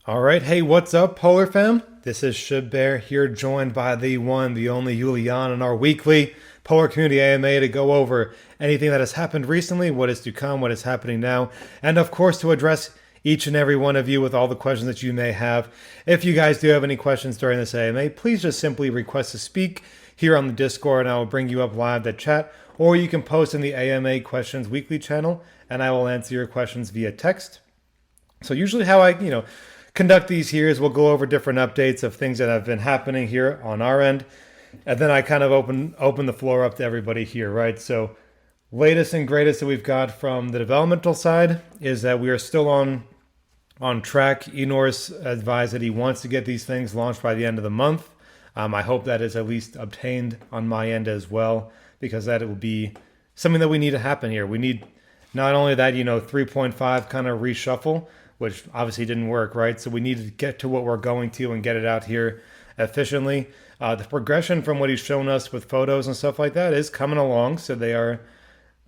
All right, hey, what's up, Polar Fam? This is Shib Bear here, joined by the one, the only Julian in our weekly Polar Community AMA to go over anything that has happened recently, what is to come, what is happening now, and of course to address each and every one of you with all the questions that you may have. If you guys do have any questions during this AMA, please just simply request to speak here on the Discord and I will bring you up live to chat, or you can post in the AMA Questions Weekly channel and I will answer your questions via text. So usually how I conduct these here is we'll go over different updates of things that have been happening here on our end, and then I kind of open the floor up to everybody here, right? So latest and greatest that we've got from the developmental side is that we are still on track. Enor's advised that he wants to get these things launched by the end of the month. I hope that is at least obtained on my end as well, because that will be something that we need to happen here. We need not only that 3.5 kind of reshuffle, which obviously didn't work, right? So we need to get to what we're going to and get it out here efficiently. The progression from what he's shown us with photos and stuff like that is coming along. So there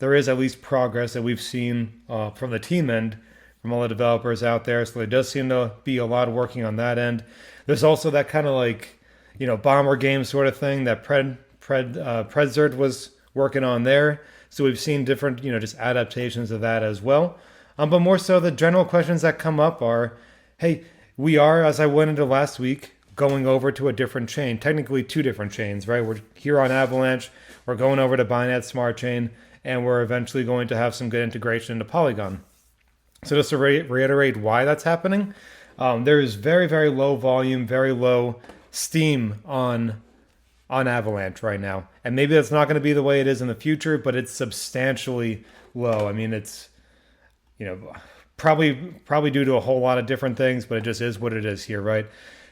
is at least progress that we've seen from the team end, from all the developers out there. So there does seem to be a lot working on that end. There's also that kind of bomber game sort of thing that Predzert was working on there. So we've seen different, just adaptations of that as well. But more so, the general questions that come up are, hey, we are, as I went into last week, going over to a different chain, technically two different chains, right? We're here on Avalanche, we're going over to Binance Smart Chain, and we're eventually going to have some good integration into Polygon. So just to reiterate why that's happening, there is very, very low volume, very low steam on Avalanche right now. And maybe that's not going to be the way it is in the future, but it's substantially low. I mean, it's probably due to a whole lot of different things, but it just is what it is here, right?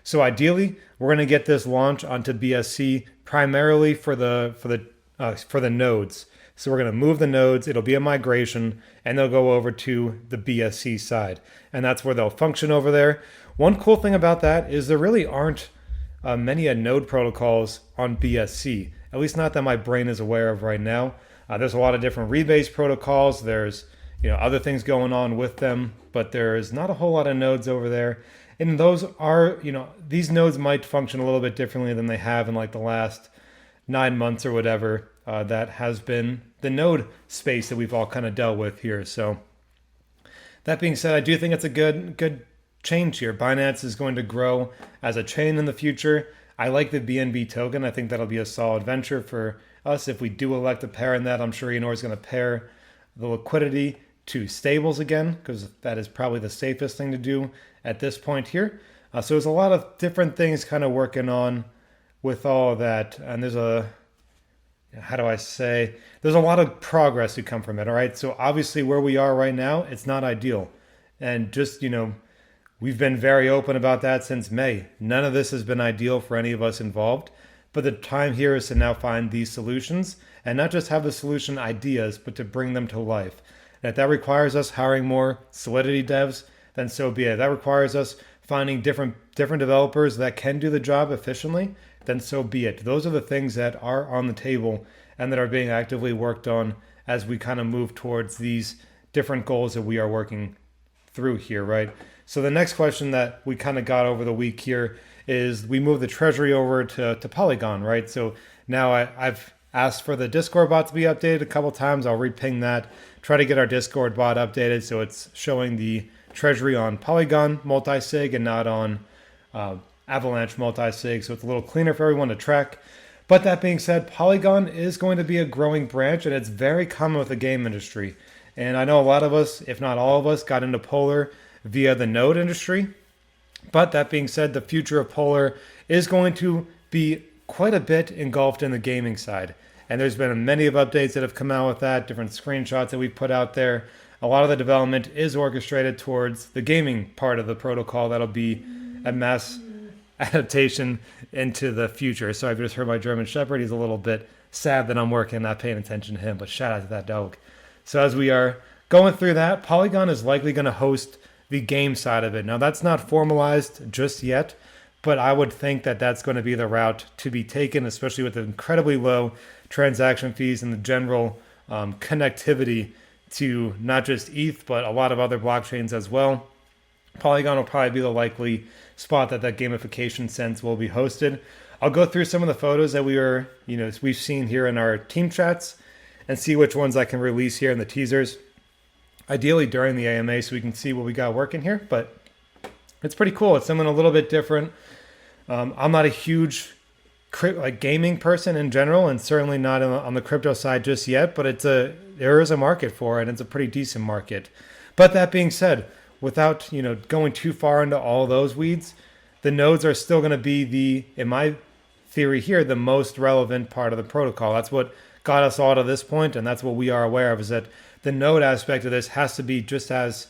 So ideally, we're going to get this launch onto BSC primarily for the nodes. So we're going to move the nodes. It'll be a migration, and they'll go over to the BSC side, and that's where they'll function over there. One cool thing about that is there really aren't many node protocols on BSC, at least not that my brain is aware of right now. There's a lot of different rebase protocols. There's other things going on with them, but there's not a whole lot of nodes over there. And those are, these nodes might function a little bit differently than they have in like the last 9 months or whatever. That has been the node space that we've all kind of dealt with here. So that being said, I do think it's a good change here. Binance is going to grow as a chain in the future. I like the BNB token. I think that'll be a solid venture for us. If we do elect to pair in that, I'm sure Enor is going to pair the liquidity to stables again, because that is probably the safest thing to do at this point here. So there's a lot of different things kind of working on with all of that. And there's a lot of progress to come from it. All right. So obviously where we are right now, it's not ideal. And just, we've been very open about that since May. None of this has been ideal for any of us involved. But the time here is to now find these solutions and not just have the solution ideas, but to bring them to life. And if that requires us hiring more Solidity devs, then so be it. That requires us finding different developers that can do the job efficiently, then so be it. Those are the things that are on the table and that are being actively worked on as we kind of move towards these different goals that we are working through here, right? So the next question that we kind of got over the week here is we move the treasury over to Polygon, right? So now I've asked for the Discord bot to be updated a couple times. I'll reping that, try to get our Discord bot updated so it's showing the treasury on Polygon multi-sig and not on Avalanche multi-sig, so it's a little cleaner for everyone to track. But that being said, Polygon is going to be a growing branch, and it's very common with the game industry. And I know a lot of us, if not all of us, got into Polar via the node industry. But that being said, the future of Polar is going to be quite a bit engulfed in the gaming side. And there's been many of updates that have come out with that, different screenshots that we've put out there. A lot of the development is orchestrated towards the gaming part of the protocol. That'll be a mass adaptation into the future. So I've just heard my German Shepherd. He's a little bit sad that I'm working, not paying attention to him, but shout out to that dog. So as we are going through that, Polygon is likely going to host the game side of it. Now that's not formalized just yet, but I would think that that's going to be the route to be taken, especially with the incredibly low transaction fees and the general connectivity to not just ETH, but a lot of other blockchains as well. Polygon will probably be the likely spot that gamification sense will be hosted. I'll go through some of the photos that we've seen here in our team chats and see which ones I can release here in the teasers. Ideally during the AMA so we can see what we got working here, but it's pretty cool. It's something a little bit different. I'm not a huge gaming person in general, and certainly not on the crypto side just yet, but there is a market for it, and it's a pretty decent market. But that being said, without going too far into all those weeds, the nodes are still going to be in my theory here, the most relevant part of the protocol. That's what got us all to this point, and that's what we are aware of, is that the node aspect of this has to be just as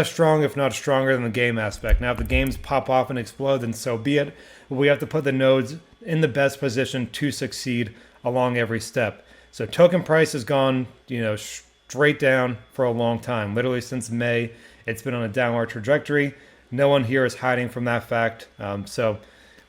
strong, if not stronger, than the game aspect. Now, if the games pop off and explode, then so be it. But we have to put the nodes in the best position to succeed along every step. So token price has gone, straight down for a long time. Literally since May, it's been on a downward trajectory. No one here is hiding from that fact. So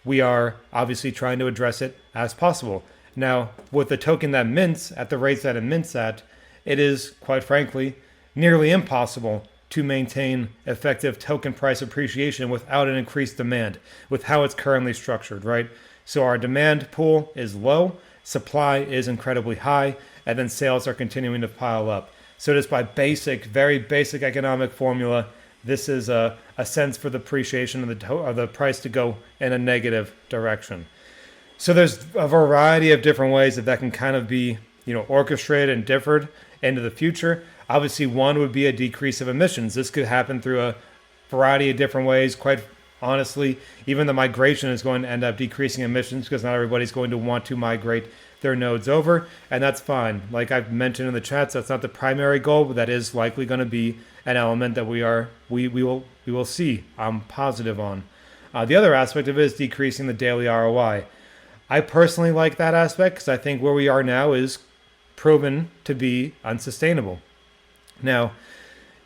we are obviously trying to address it as possible. Now, with the token that mints at the rates that it mints at, it is, quite frankly, nearly impossible to maintain effective token price appreciation without an increased demand with how it's currently structured, right? So our demand pool is low, supply is incredibly high, and then sales are continuing to pile up. So just by very basic economic formula, this is a sense for the appreciation of the price to go in a negative direction. So there's a variety of different ways that can kind of be, orchestrated and differed into the future. Obviously, one would be a decrease of emissions. This could happen through a variety of different ways. Quite honestly, even the migration is going to end up decreasing emissions because not everybody's going to want to migrate their nodes over, and that's fine. Like I've mentioned in the chats, that's not the primary goal, but that is likely going to be an element that we will see. I'm positive on. The other aspect of it is decreasing the daily ROI. I personally like that aspect because I think where we are now is proven to be unsustainable. Now,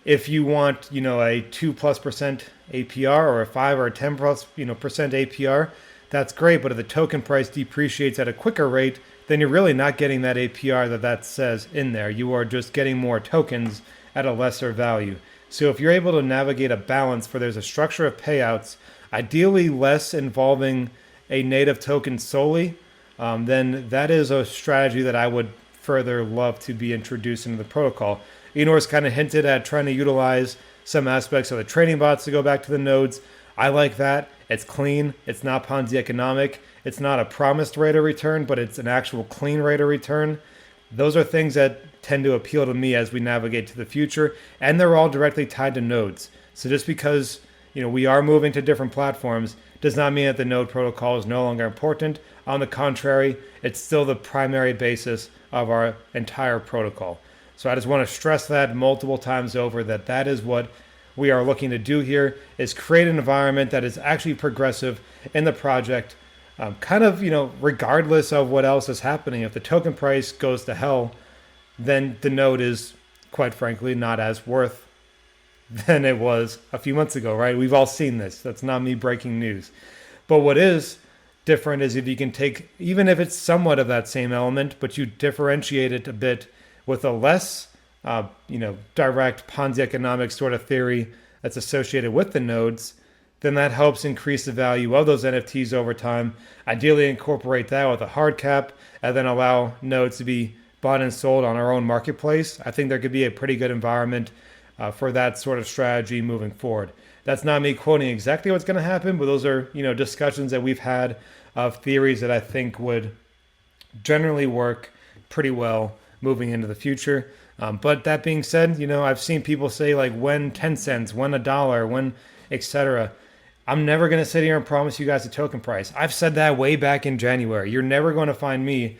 if you want, a 2+% APR or a 5 or a 10+, percent APR, that's great. But if the token price depreciates at a quicker rate, then you're really not getting that APR that says in there. You are just getting more tokens at a lesser value. So if you're able to navigate a balance where there's a structure of payouts, ideally less involving a native token solely, then that is a strategy that I would further love to be introduced into the protocol. Enor's kind of hinted at trying to utilize some aspects of the trading bots to go back to the nodes. I like that. It's clean. It's not Ponzi economic. It's not a promised rate of return, but it's an actual clean rate of return. Those are things that tend to appeal to me as we navigate to the future, and they're all directly tied to nodes. So just because we are moving to different platforms does not mean that the node protocol is no longer important. On the contrary, it's still the primary basis of our entire protocol. So I just want to stress that multiple times over, that is what we are looking to do here, is create an environment that is actually progressive in the project, regardless of what else is happening. If the token price goes to hell, then the node is, quite frankly, not as worth than it was a few months ago, right? We've all seen this. That's not me breaking news. But what is different is if you can take, even if it's somewhat of that same element, but you differentiate it a bit with a less, direct Ponzi economic sort of theory that's associated with the nodes, then that helps increase the value of those NFTs over time. Ideally incorporate that with a hard cap and then allow nodes to be bought and sold on our own marketplace. I think there could be a pretty good environment for that sort of strategy moving forward. That's not me quoting exactly what's going to happen, but those are, discussions that we've had of theories that I think would generally work pretty well moving into the future. But that being said, I've seen people say like when 10 cents, when $1, when etc. I'm never going to sit here and promise you guys a token price. I've said that way back in January. You're never going to find me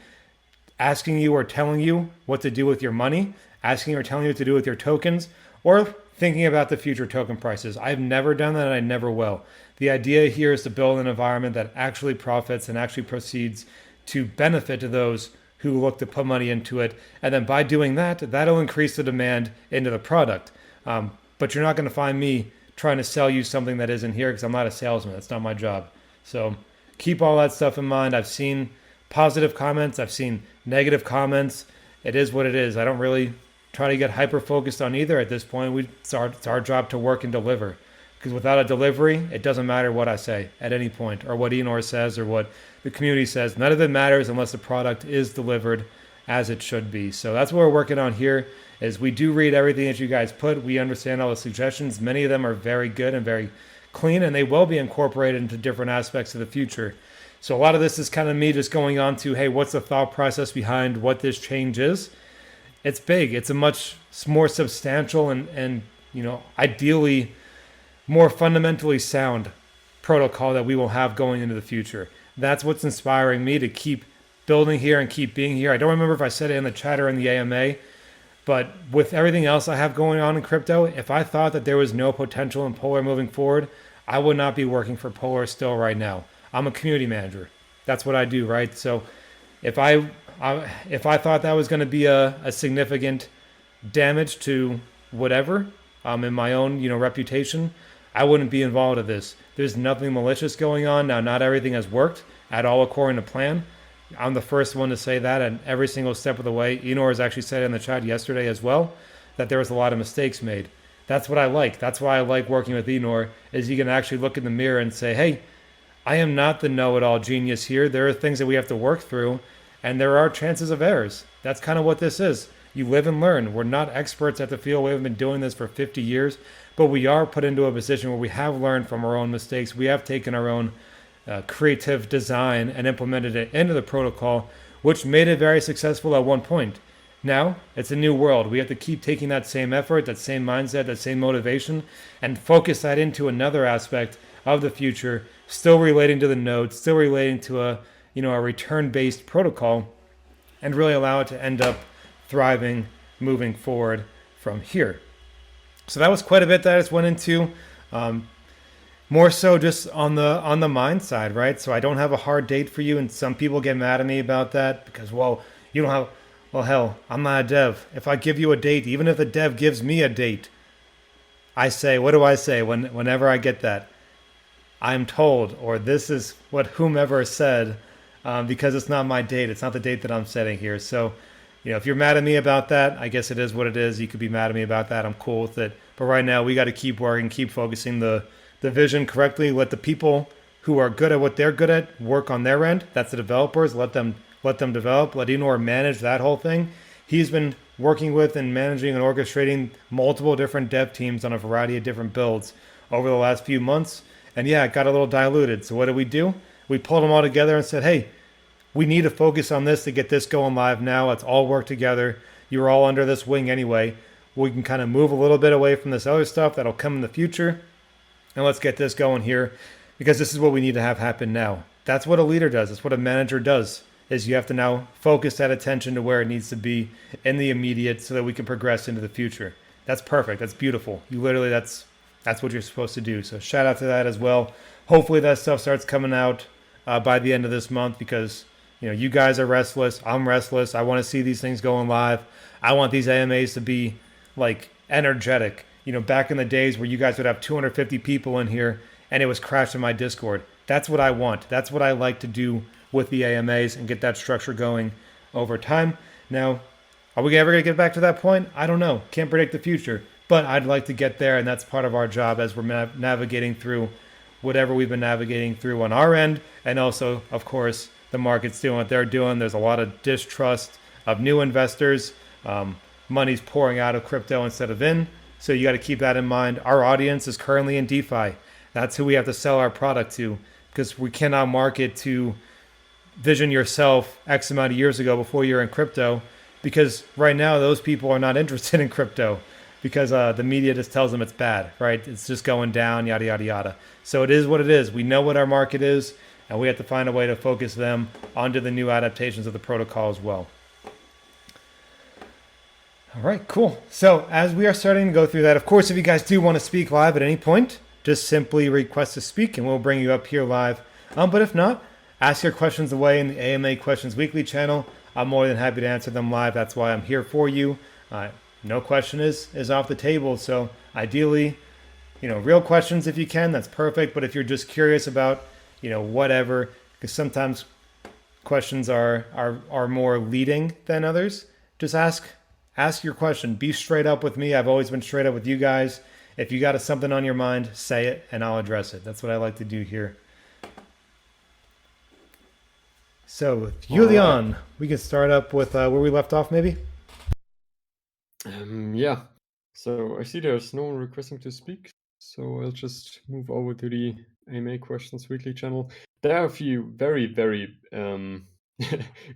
asking you or telling you what to do with your money, asking or telling you what to do with your tokens, or thinking about the future token prices. I've never done that and I never will. The idea here is to build an environment that actually profits and actually proceeds to benefit to those who look to put money into it. And then by doing that, that'll increase the demand into the product. But you're not going to find me trying to sell you something that isn't here because I'm not a salesman. That's not my job. So keep all that stuff in mind. I've seen positive comments. I've seen negative comments. It is what it is. I don't really try to get hyper-focused on either at this point. It's our job to work and deliver. Because without a delivery, it doesn't matter what I say at any point, or what Enor says, or what the community says. None of it matters unless the product is delivered as it should be. So that's what we're working on here. Is we do read everything that you guys put. We understand all the suggestions. Many of them are very good and very clean, and they will be incorporated into different aspects of the future. So a lot of this is kind of me just going on to, hey, what's the thought process behind what this change is? It's big. It's a much more substantial and ideally more fundamentally sound protocol that we will have going into the future. That's what's inspiring me to keep building here and keep being here. I don't remember if I said it in the chat or in the AMA, but with everything else I have going on in crypto, if I thought that there was no potential in Polar moving forward, I would not be working for Polar still right now. I'm a community manager. That's what I do, right? So if I thought that was going to be a significant damage to whatever in my own reputation, I wouldn't be involved in this. There's nothing malicious going on. Now, not everything has worked at all according to plan. I'm the first one to say that, and every single step of the way. Enor has actually said in the chat yesterday as well that there was a lot of mistakes made. That's what I like. That's why I like working with Enor, is you can actually look in the mirror and say, hey, I am not the know-it-all genius here. There are things that we have to work through, and there are chances of errors. That's kind of what this is. You live and learn. We're not experts at the field. We haven't been doing this for 50 years, but we are put into a position where we have learned from our own mistakes. We have taken our own creative design and implemented it into the protocol, which made it very successful at one point. Now, it's a new world. We have to keep taking that same effort, that same mindset, that same motivation, and focus that into another aspect of the future, still relating to the nodes, still relating to a return-based protocol, and really allow it to end up thriving moving forward from here. So that was quite a bit that I just went into. More so just on the mind side, right? So I don't have a hard date for you, and some people get mad at me about that because, you don't have, hell, I'm not a dev. If I give you a date, even if the dev gives me a date, I say, what do I say whenever I get that? I'm told, or this is what whomever said, because it's not my date. It's not the date that I'm setting here. So, if you're mad at me about that, I guess it is what it is. You could be mad at me about that. I'm cool with it. But right now, we got to keep working, keep focusing the vision correctly. Let the people who are good at what they're good at work on their end. That's the developers. Let them develop. Let Enor manage that whole thing. He's been working with and managing and orchestrating multiple different dev teams on a variety of different builds over the last few months. And yeah, it got a little diluted. So what did we do? We pulled them all together and said, hey, we need to focus on this to get this going live now. Let's all work together. You're all under this wing anyway. We can kind of move a little bit away from this other stuff that'll come in the future. And let's get this going here, because this is what we need to have happen now. That's what a leader does. That's what a manager does, is you have to now focus that attention to where it needs to be in the immediate so that we can progress into the future. That's perfect. That's beautiful. You literally, that's what you're supposed to do. So shout out to that as well. Hopefully that stuff starts coming out by the end of this month, because you guys are restless. I'm restless. I want to see these things going live. I want these AMAs to be like energetic. Back in the days where you guys would have 250 people in here and it was crashing my Discord. That's what I want. That's what I like to do with the AMAs and get that structure going over time. Now, are we ever going to get back to that point? I don't know. Can't predict the future. But I'd like to get there, and that's part of our job as we're navigating through whatever we've been navigating through on our end. And also, of course, the market's doing what they're doing. There's a lot of distrust of new investors. Money's pouring out of crypto instead of in. So you got to keep that in mind. Our audience is currently in DeFi. That's who we have to sell our product to, because we cannot market to vision yourself X amount of years ago before you're in crypto, because right now those people are not interested in crypto because the media just tells them it's bad, right? It's just going down, yada, yada, yada. So it is what it is. We know what our market is, and we have to find a way to focus them onto the new adaptations of the protocol as well. All right, cool. So as we are starting to go through that, of course, if you guys do want to speak live at any point, just simply request to speak and we'll bring you up here live. But if not, ask your questions away in the AMA Questions Weekly channel. I'm more than happy to answer them live. That's why I'm here for you. No question is off the table. So ideally, real questions if you can, that's perfect. But if you're just curious about, whatever, because sometimes questions are more leading than others, just ask your question. Be straight up with me. I've always been straight up with you guys. If you got something on your mind, say it and I'll address it. That's what I like to do here. So, All right. Julian, we can start up with where we left off, maybe? Yeah. So I see there's no one requesting to speak, so I'll just move over to the AMA Questions Weekly channel. There are a few very, very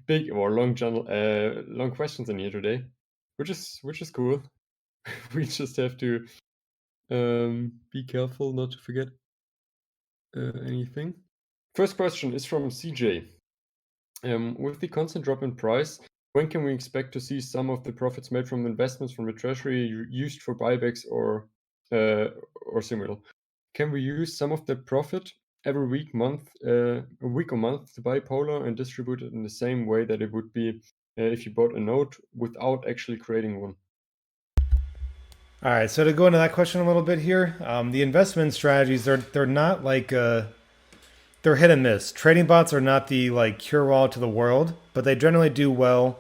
big or long questions in here today, which is cool. We just have to be careful not to forget anything. First question is from CJ. With the constant drop in price, when can we expect to see some of the profits made from investments from the treasury used for buybacks or similar? Can we use some of the profit every week, a week or month to buy Polar and distribute it in the same way that it would be if you bought a note without actually creating one? All right, so to go into that question a little bit here, the investment strategies they're not like they're hit and miss. Trading bots are not the like cure all to the world, but they generally do well.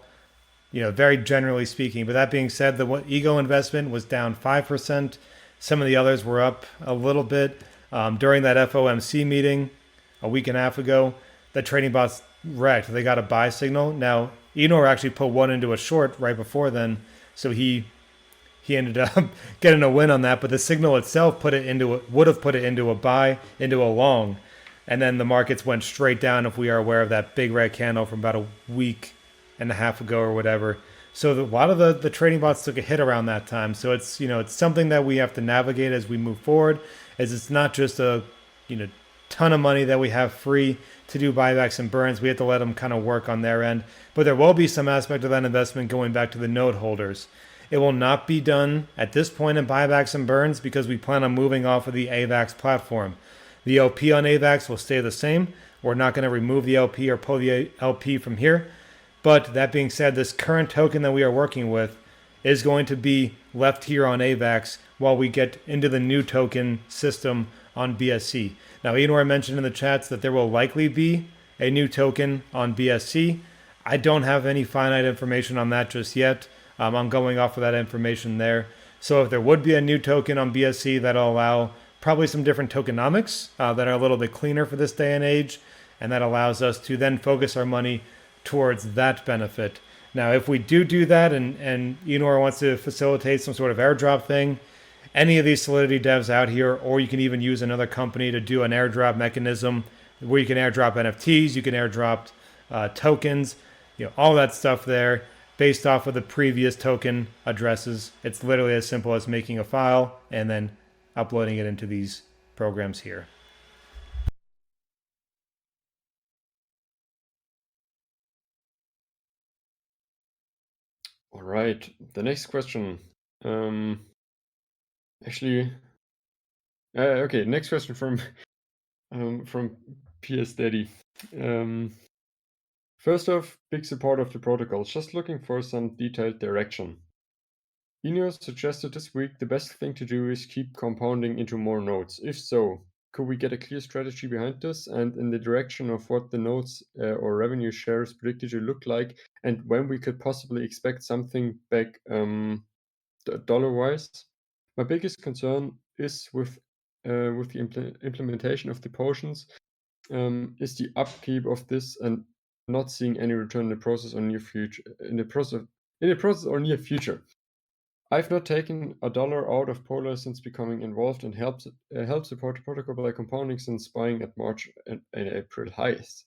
Very generally speaking. But that being said, the ego investment was down 5%. Some of the others were up a little bit during that FOMC meeting a week and a half ago. The trading bots wrecked. They got a buy signal. Now Enor actually put one into a short right before then, so he ended up getting a win on that. But the signal itself would have put it into a buy, into a long, and then the markets went straight down. If we are aware of that big red candle from about a week and a half ago or whatever. So a lot of the trading bots took a hit around that time. So it's something that we have to navigate as we move forward. As it's not just a ton of money that we have free to do buybacks and burns. We have to let them kind of work on their end. But there will be some aspect of that investment going back to the note holders. It will not be done at this point in buybacks and burns because we plan on moving off of the AVAX platform. The LP on AVAX will stay the same. We're not going to remove the LP or pull the LP from here. But that being said, this current token that we are working with is going to be left here on AVAX while we get into the new token system on BSC. Now, Enor mentioned in the chats that there will likely be a new token on BSC. I don't have any finite information on that just yet. I'm going off of that information there. So if there would be a new token on BSC, that'll allow probably some different tokenomics that are a little bit cleaner for this day and age. And that allows us to then focus our money towards that benefit. Now, if we do that and Enor wants to facilitate some sort of airdrop thing, any of these Solidity devs out here, or you can even use another company to do an airdrop mechanism where you can airdrop NFTs, you can airdrop tokens, all that stuff there based off of the previous token addresses. It's literally as simple as making a file and then uploading it into these programs here. All right. The next question. Actually, okay. Next question from PS Daddy. First off, big support of the protocol. Just looking for some detailed direction. Ineos suggested this week the best thing to do is keep compounding into more nodes. If so, could we get a clear strategy behind this and in the direction of what the nodes or revenue shares predicted to look like, and when we could possibly expect something back dollar-wise? My biggest concern is with the implementation of the potions, is the upkeep of this and not seeing any return in the process or near future. In the process or near future. I've not taken a dollar out of Polar since becoming involved and helped support the protocol by compounding since buying at March and April highs.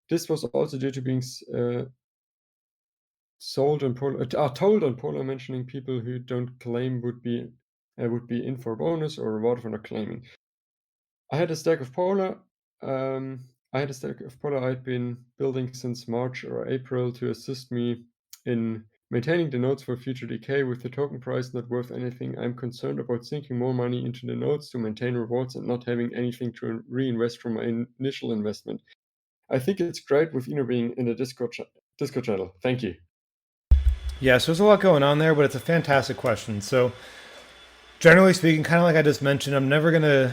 This was also due to being told on Polar, mentioning people who don't claim would be in for a bonus or reward for not claiming. I had a stack of Polar. I'd been building since March or April to assist me in maintaining the nodes for future decay. With the token price not worth anything, I'm concerned about sinking more money into the nodes to maintain rewards and not having anything to reinvest from my initial investment. I think it's great with Eno being in the Discord channel. Thank you. Yeah, so there's a lot going on there, but it's a fantastic question. So, generally speaking, kind of like I just mentioned, I'm never going to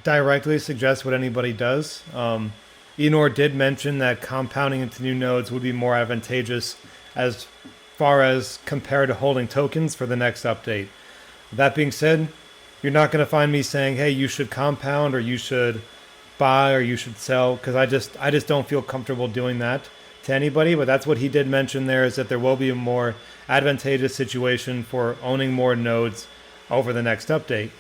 directly suggest what anybody does. Enor did mention that compounding into new nodes would be more advantageous as far as compared to holding tokens for the next update. That being said, You're not going to find me saying, "Hey, you should compound or you should buy or you should sell," because I just don't feel comfortable doing that to anybody. But that's what he did mention there, is that there will be a more advantageous situation for owning more nodes over the next update.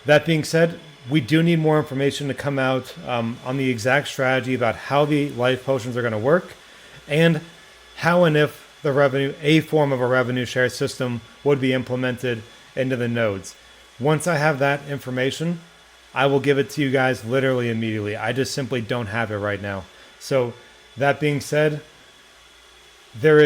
That being said, we do need more information to come out on the exact strategy about how the life potions are going to work, and how and if a form of a revenue share system would be implemented into the nodes. Once I have that information, I will give it to you guys literally immediately. I just simply don't have it right now. So that being said, there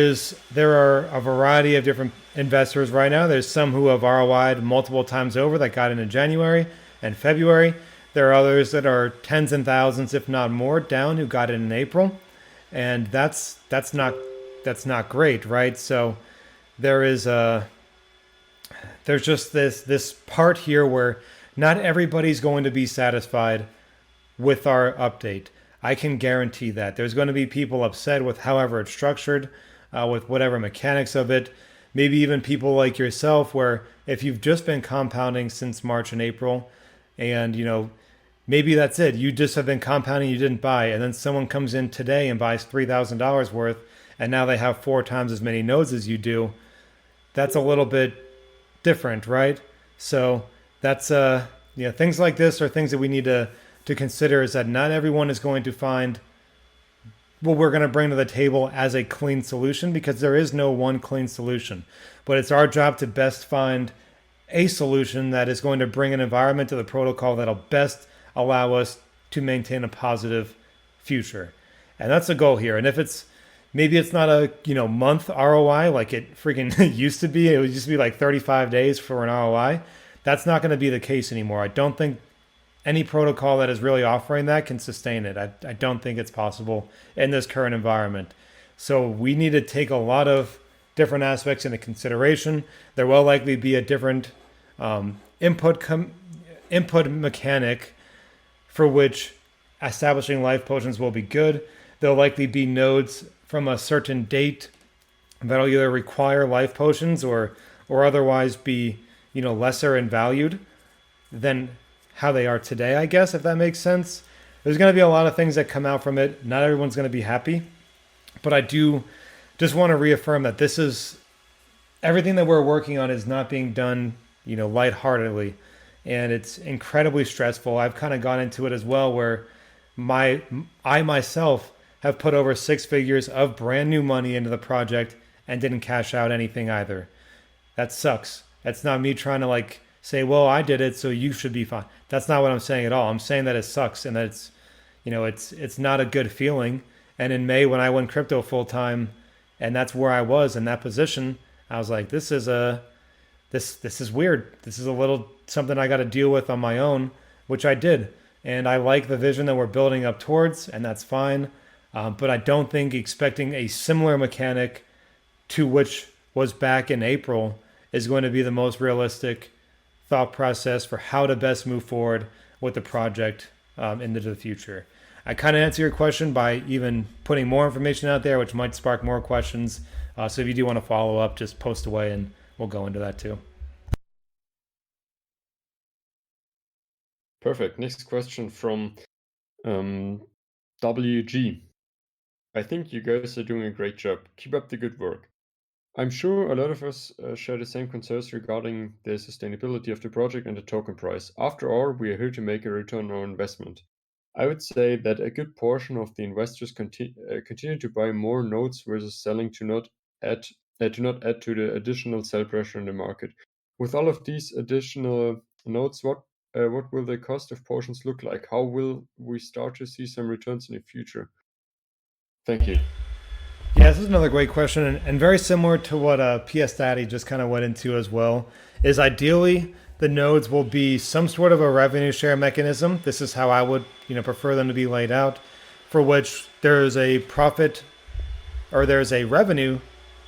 are a variety of different investors right now. There's some who have ROI'd multiple times over that got in January and February. There are others that are tens and thousands, if not more, down who got in April, and that's not great, right? So there is there's just this part here where not everybody's going to be satisfied with our update. I can guarantee that. There's going to be people upset with however it's structured, with whatever mechanics of it. Maybe even people like yourself, where if you've just been compounding since March and April, and maybe that's it. You just have been compounding, you didn't buy, and then someone comes in today and buys $3,000 worth, and now they have 4 times as many nodes as you do. That's a little bit different, right? So that's things like this are things that we need to consider, is that not everyone is going to find what we're going to bring to the table as a clean solution, because there is no one clean solution. But it's our job to best find a solution that is going to bring an environment to the protocol that'll best allow us to maintain a positive future. And that's the goal here. And if maybe it's not a month ROI like it freaking used to be. It would just be like 35 days for an ROI. That's not going to be the case anymore. I don't think any protocol that is really offering that can sustain it. I don't think it's possible in this current environment. So we need to take a lot of different aspects into consideration. There will likely be a different input mechanic for which establishing life potions will be good. There'll likely be nodes from a certain date that'll either require life potions or otherwise be lesser and valued than how they are today, I guess, if that makes sense. There's going to be a lot of things that come out from it. Not everyone's going to be happy, but I do just want to reaffirm that this is everything that we're working on is not being done lightheartedly, and it's incredibly stressful. I've kind of gone into it as well, where I myself have put over 6 figures of brand new money into the project and didn't cash out anything either. That sucks. That's not me trying to say, well, I did it, so you should be fine. That's not what I'm saying at all. I'm saying that it sucks and that it's not a good feeling. And in May, when I went crypto full time, and that's where I was in that position, I was like, this is weird. This is a little something I got to deal with on my own, which I did. And I like the vision that we're building up towards, and that's fine. But I don't think expecting a similar mechanic to which was back in April is going to be the most realistic thought process for how to best move forward with the project into the future. I kind of answer your question by even putting more information out there, which might spark more questions. So if you do want to follow up, just post away and we'll go into that too. Perfect. Next question from WG. I think you guys are doing a great job. Keep up the good work. I'm sure a lot of us share the same concerns regarding the sustainability of the project and the token price. After all, we are here to make a return on our investment. I would say that a good portion of the investors continue to buy more notes versus selling to not add to the additional sell pressure in the market. With all of these additional notes, what will the cost of potions look like? How will we start to see some returns in the future? Thank you. Yeah, this is another great question, and very similar to what PS Daddy just kind of went into as well. Is ideally the nodes will be some sort of a revenue share mechanism. This is how I would prefer them to be laid out, for which there is a profit or there's a revenue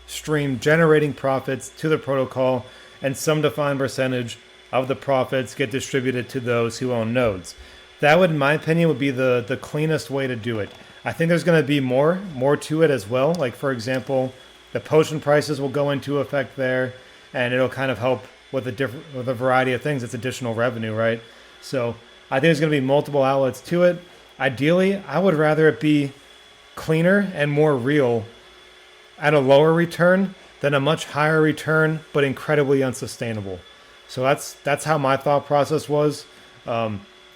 stream generating profits to the protocol, and some defined percentage of the profits get distributed to those who own nodes. That would, in my opinion, would be the cleanest way to do it. I think there's going to be more to it as well. Like, for example, the potion prices will go into effect there, and it'll kind of help with a variety of things. It's additional revenue, right? So I think there's going to be multiple outlets to it. Ideally, I would rather it be cleaner and more real at a lower return than a much higher return but incredibly unsustainable. So that's how my thought process was.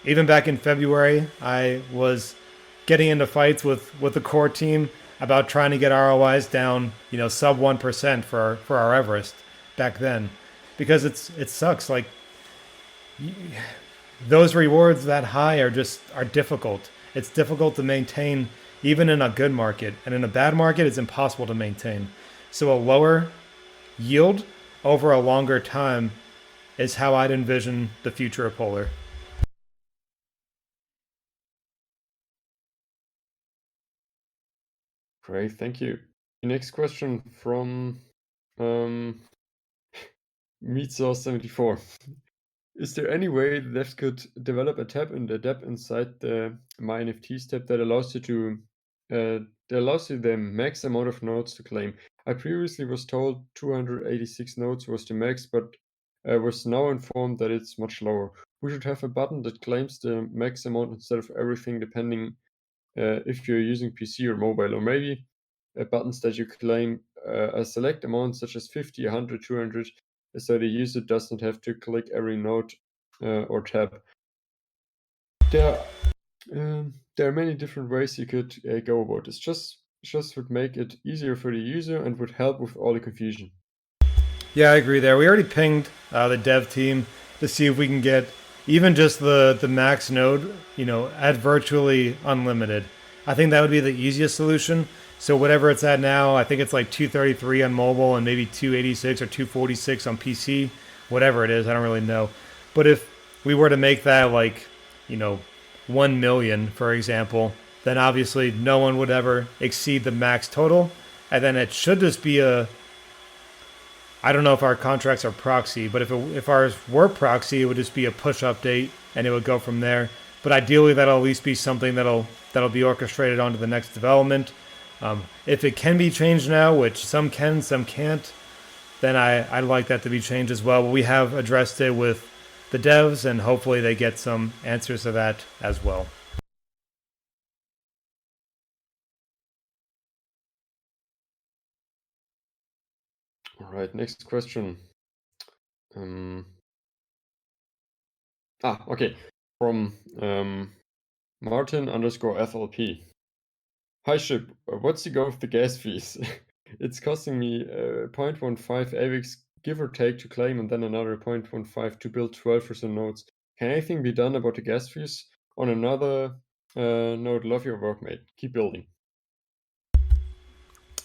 Even back in February, I was getting into fights with the core team about trying to get ROIs down, sub 1% for our Everest back then, because it sucks. Like those rewards that high are difficult. It's difficult to maintain even in a good market, and in a bad market, it's impossible to maintain. So a lower yield over a longer time is how I'd envision the future of Polar. Great, thank you. The next question from um, Meatsaw74. Is there any way the devs could develop a tab in the dep inside the My NFTs tab that allows you the max amount of nodes to claim? I previously was told 286 nodes was the max, but I was now informed that it's much lower. We should have a button that claims the max amount instead of everything, depending if you're using PC or mobile, or maybe buttons that you claim a select amount such as 50, 100, 200, so the user does not have to click every node or tab. There, there are many different ways you could go about this. Just would make it easier for the user and would help with all the confusion. Yeah, I agree there. We already pinged the dev team to see if we can get even just the max node, at virtually unlimited. I think that would be the easiest solution. So whatever it's at now, I think it's like 233 on mobile and maybe 286 or 246 on PC, whatever it is, I don't really know. But if we were to make that like, you know, 1 million, for example, then obviously no one would ever exceed the max total. And then it should just be I don't know if our contracts are proxy, but if ours were proxy, it would just be a push update and it would go from there. But ideally, that'll at least be something that'll be orchestrated onto the next development. If it can be changed now, which some can, some can't, then I'd like that to be changed as well. But we have addressed it with the devs, and hopefully they get some answers to that as well. All right, next question. Okay, from Martin underscore FLP. Hi Ship, what's the go with the gas fees? It's costing me 0.15 AVIX give or take to claim and then another 0.15 to build 12% nodes. Can anything be done about the gas fees? On another note, love your work, mate. Keep building.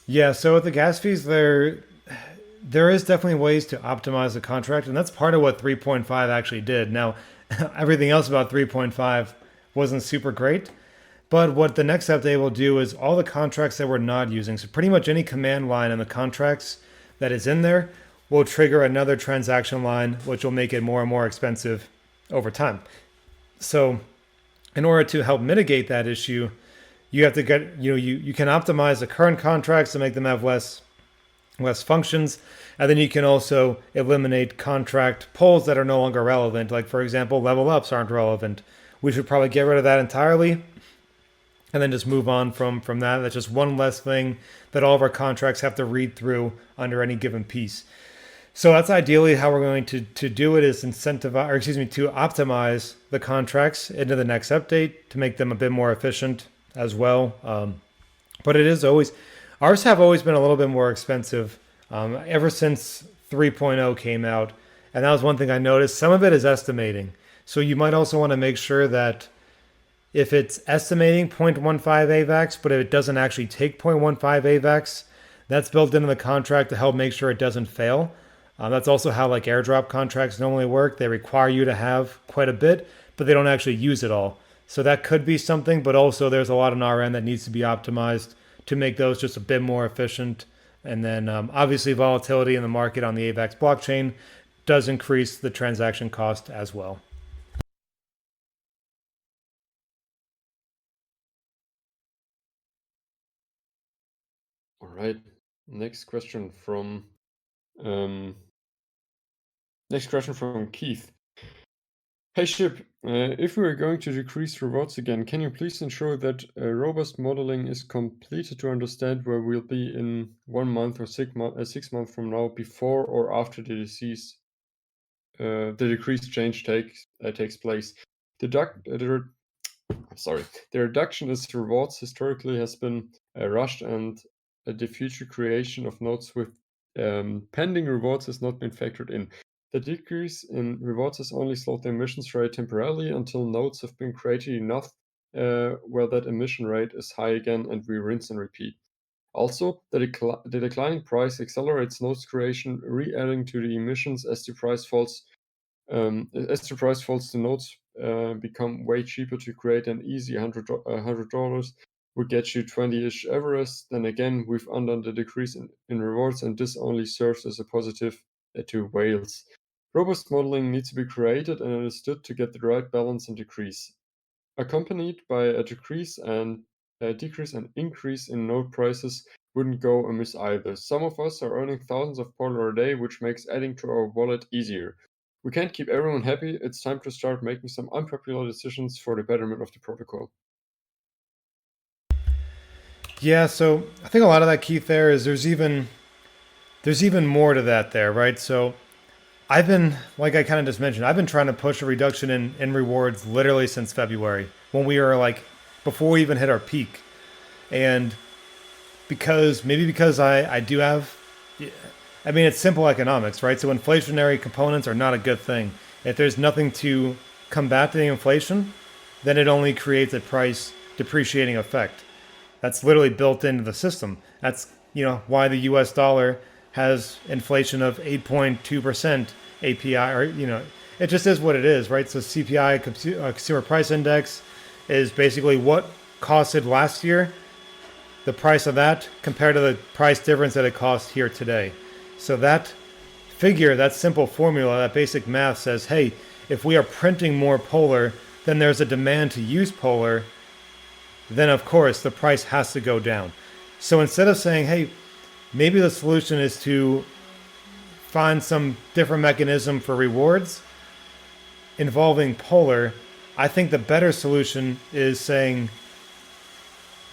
Yeah, so with the gas fees, there is definitely ways to optimize the contract, and that's part of what 3.5 actually did. Now, everything else about 3.5 wasn't super great, but what the next update will do is all the contracts that we're not using, so pretty much any command line in the contracts that is in there will trigger another transaction line, which will make it more and more expensive over time. So, in order to help mitigate that issue, you have to get you can optimize the current contracts to make them have less functions, and then you can also eliminate contract polls that are no longer relevant. Like for example, level ups aren't relevant. We should probably get rid of that entirely, and then just move on from that. That's just one less thing that all of our contracts have to read through under any given piece. So that's ideally how we're going to do it is incentivize, or excuse me, to optimize the contracts into the next update to make them a bit more efficient as well. But it is always, ours have always been a little bit more expensive ever since 3.0 came out. And that was one thing I noticed. Some of it is estimating. So you might also want to make sure that if it's estimating 0.15 AVAX, but if it doesn't actually take 0.15 AVAX, that's built into the contract to help make sure it doesn't fail. That's also how like airdrop contracts normally work. They require you to have quite a bit, but they don't actually use it all. So that could be something, but also there's a lot on our end that needs to be optimized to make those just a bit more efficient. And then obviously volatility in the market on the AVAX blockchain does increase the transaction cost as well. All right, next question from um, Next question from Keith. Hey Ship, if we are going to decrease rewards again, can you please ensure that robust modeling is completed to understand where we'll be in 1 month or 6 months from now, before or after the decrease change takes place? The reduction in rewards historically has been rushed, and the future creation of nodes with pending rewards has not been factored in. The decrease in rewards has only slowed the emissions rate temporarily until nodes have been created enough where that emission rate is high again, and we rinse and repeat. Also, the declining price accelerates nodes creation, re-adding to the emissions as the price falls. The nodes become way cheaper to create. An easy $100 would get you 20-ish Everest. Then again, we've undone the decrease in rewards, and this only serves as a positive to whales. Robust modeling needs to be created and understood to get the right balance and decrease, accompanied by a decrease and increase in node prices wouldn't go amiss either. Some of us are earning thousands of polar a day, which makes adding to our wallet easier. We can't keep everyone happy. It's time to start making some unpopular decisions for the betterment of the protocol. Yeah, so I think a lot of that, Keith, there is there's even more to that there, right? So I've been, like I kind of just mentioned, I've been trying to push a reduction in rewards literally since February, when we were like, before we even hit our peak. And because I do have, I mean, it's simple economics, right? So inflationary components are not a good thing. If there's nothing to combat the inflation, then it only creates a price depreciating effect. That's literally built into the system. That's, why the US dollar has inflation of 8.2% API, or, it just is what it is, right? So CPI, Consumer Price Index, is basically what costed last year, the price of that compared to the price difference that it costs here today. So that figure, that simple formula, that basic math says, hey, if we are printing more Polar, then there's a demand to use Polar, then of course the price has to go down. So instead of saying, hey, maybe the solution is to find some different mechanism for rewards involving Polar, I think the better solution is saying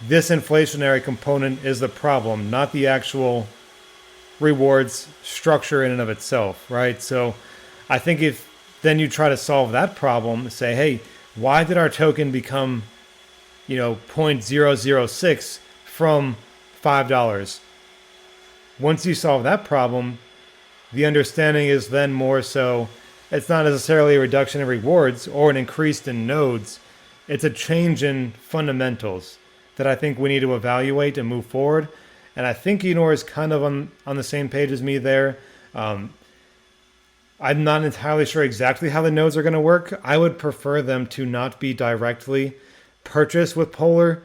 this inflationary component is the problem, not the actual rewards structure in and of itself, right? So I think if then you try to solve that problem, say, hey, why did our token become, 0.006 from $5? Once you solve that problem, the understanding is then more so it's not necessarily a reduction in rewards or an increase in nodes. It's a change in fundamentals that I think we need to evaluate and move forward. And I think Enor is kind of on the same page as me there. I'm not entirely sure exactly how the nodes are going to work. I would prefer them to not be directly purchased with Polar,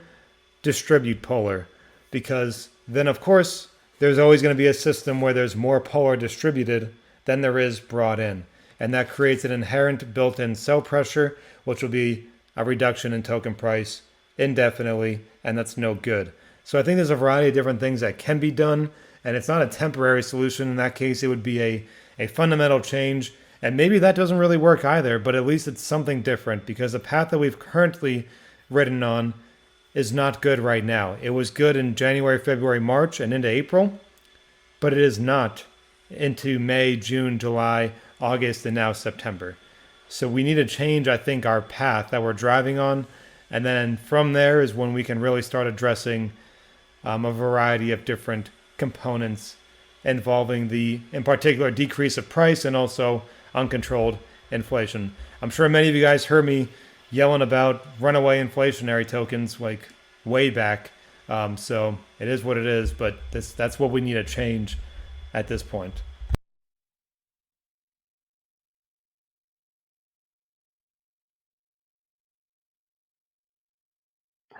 distribute Polar, because then, of course, there's always going to be a system where there's more Polar distributed than there is brought in. And that creates an inherent built-in sell pressure, which will be a reduction in token price indefinitely, and that's no good. So I think there's a variety of different things that can be done, and it's not a temporary solution. In that case, it would be a fundamental change, and maybe that doesn't really work either, but at least it's something different, because the path that we've currently ridden on is not good right now. It was good in January, February, March, and into April, but it is not into May, June, July, August, and now September. So we need to change, I think, our path that we're driving on, and then from there is when we can really start addressing a variety of different components involving the, in particular, decrease of price and also uncontrolled inflation. I'm sure many of you guys heard me yelling about runaway inflationary tokens like way back. So it is what it is, but that's what we need to change at this point.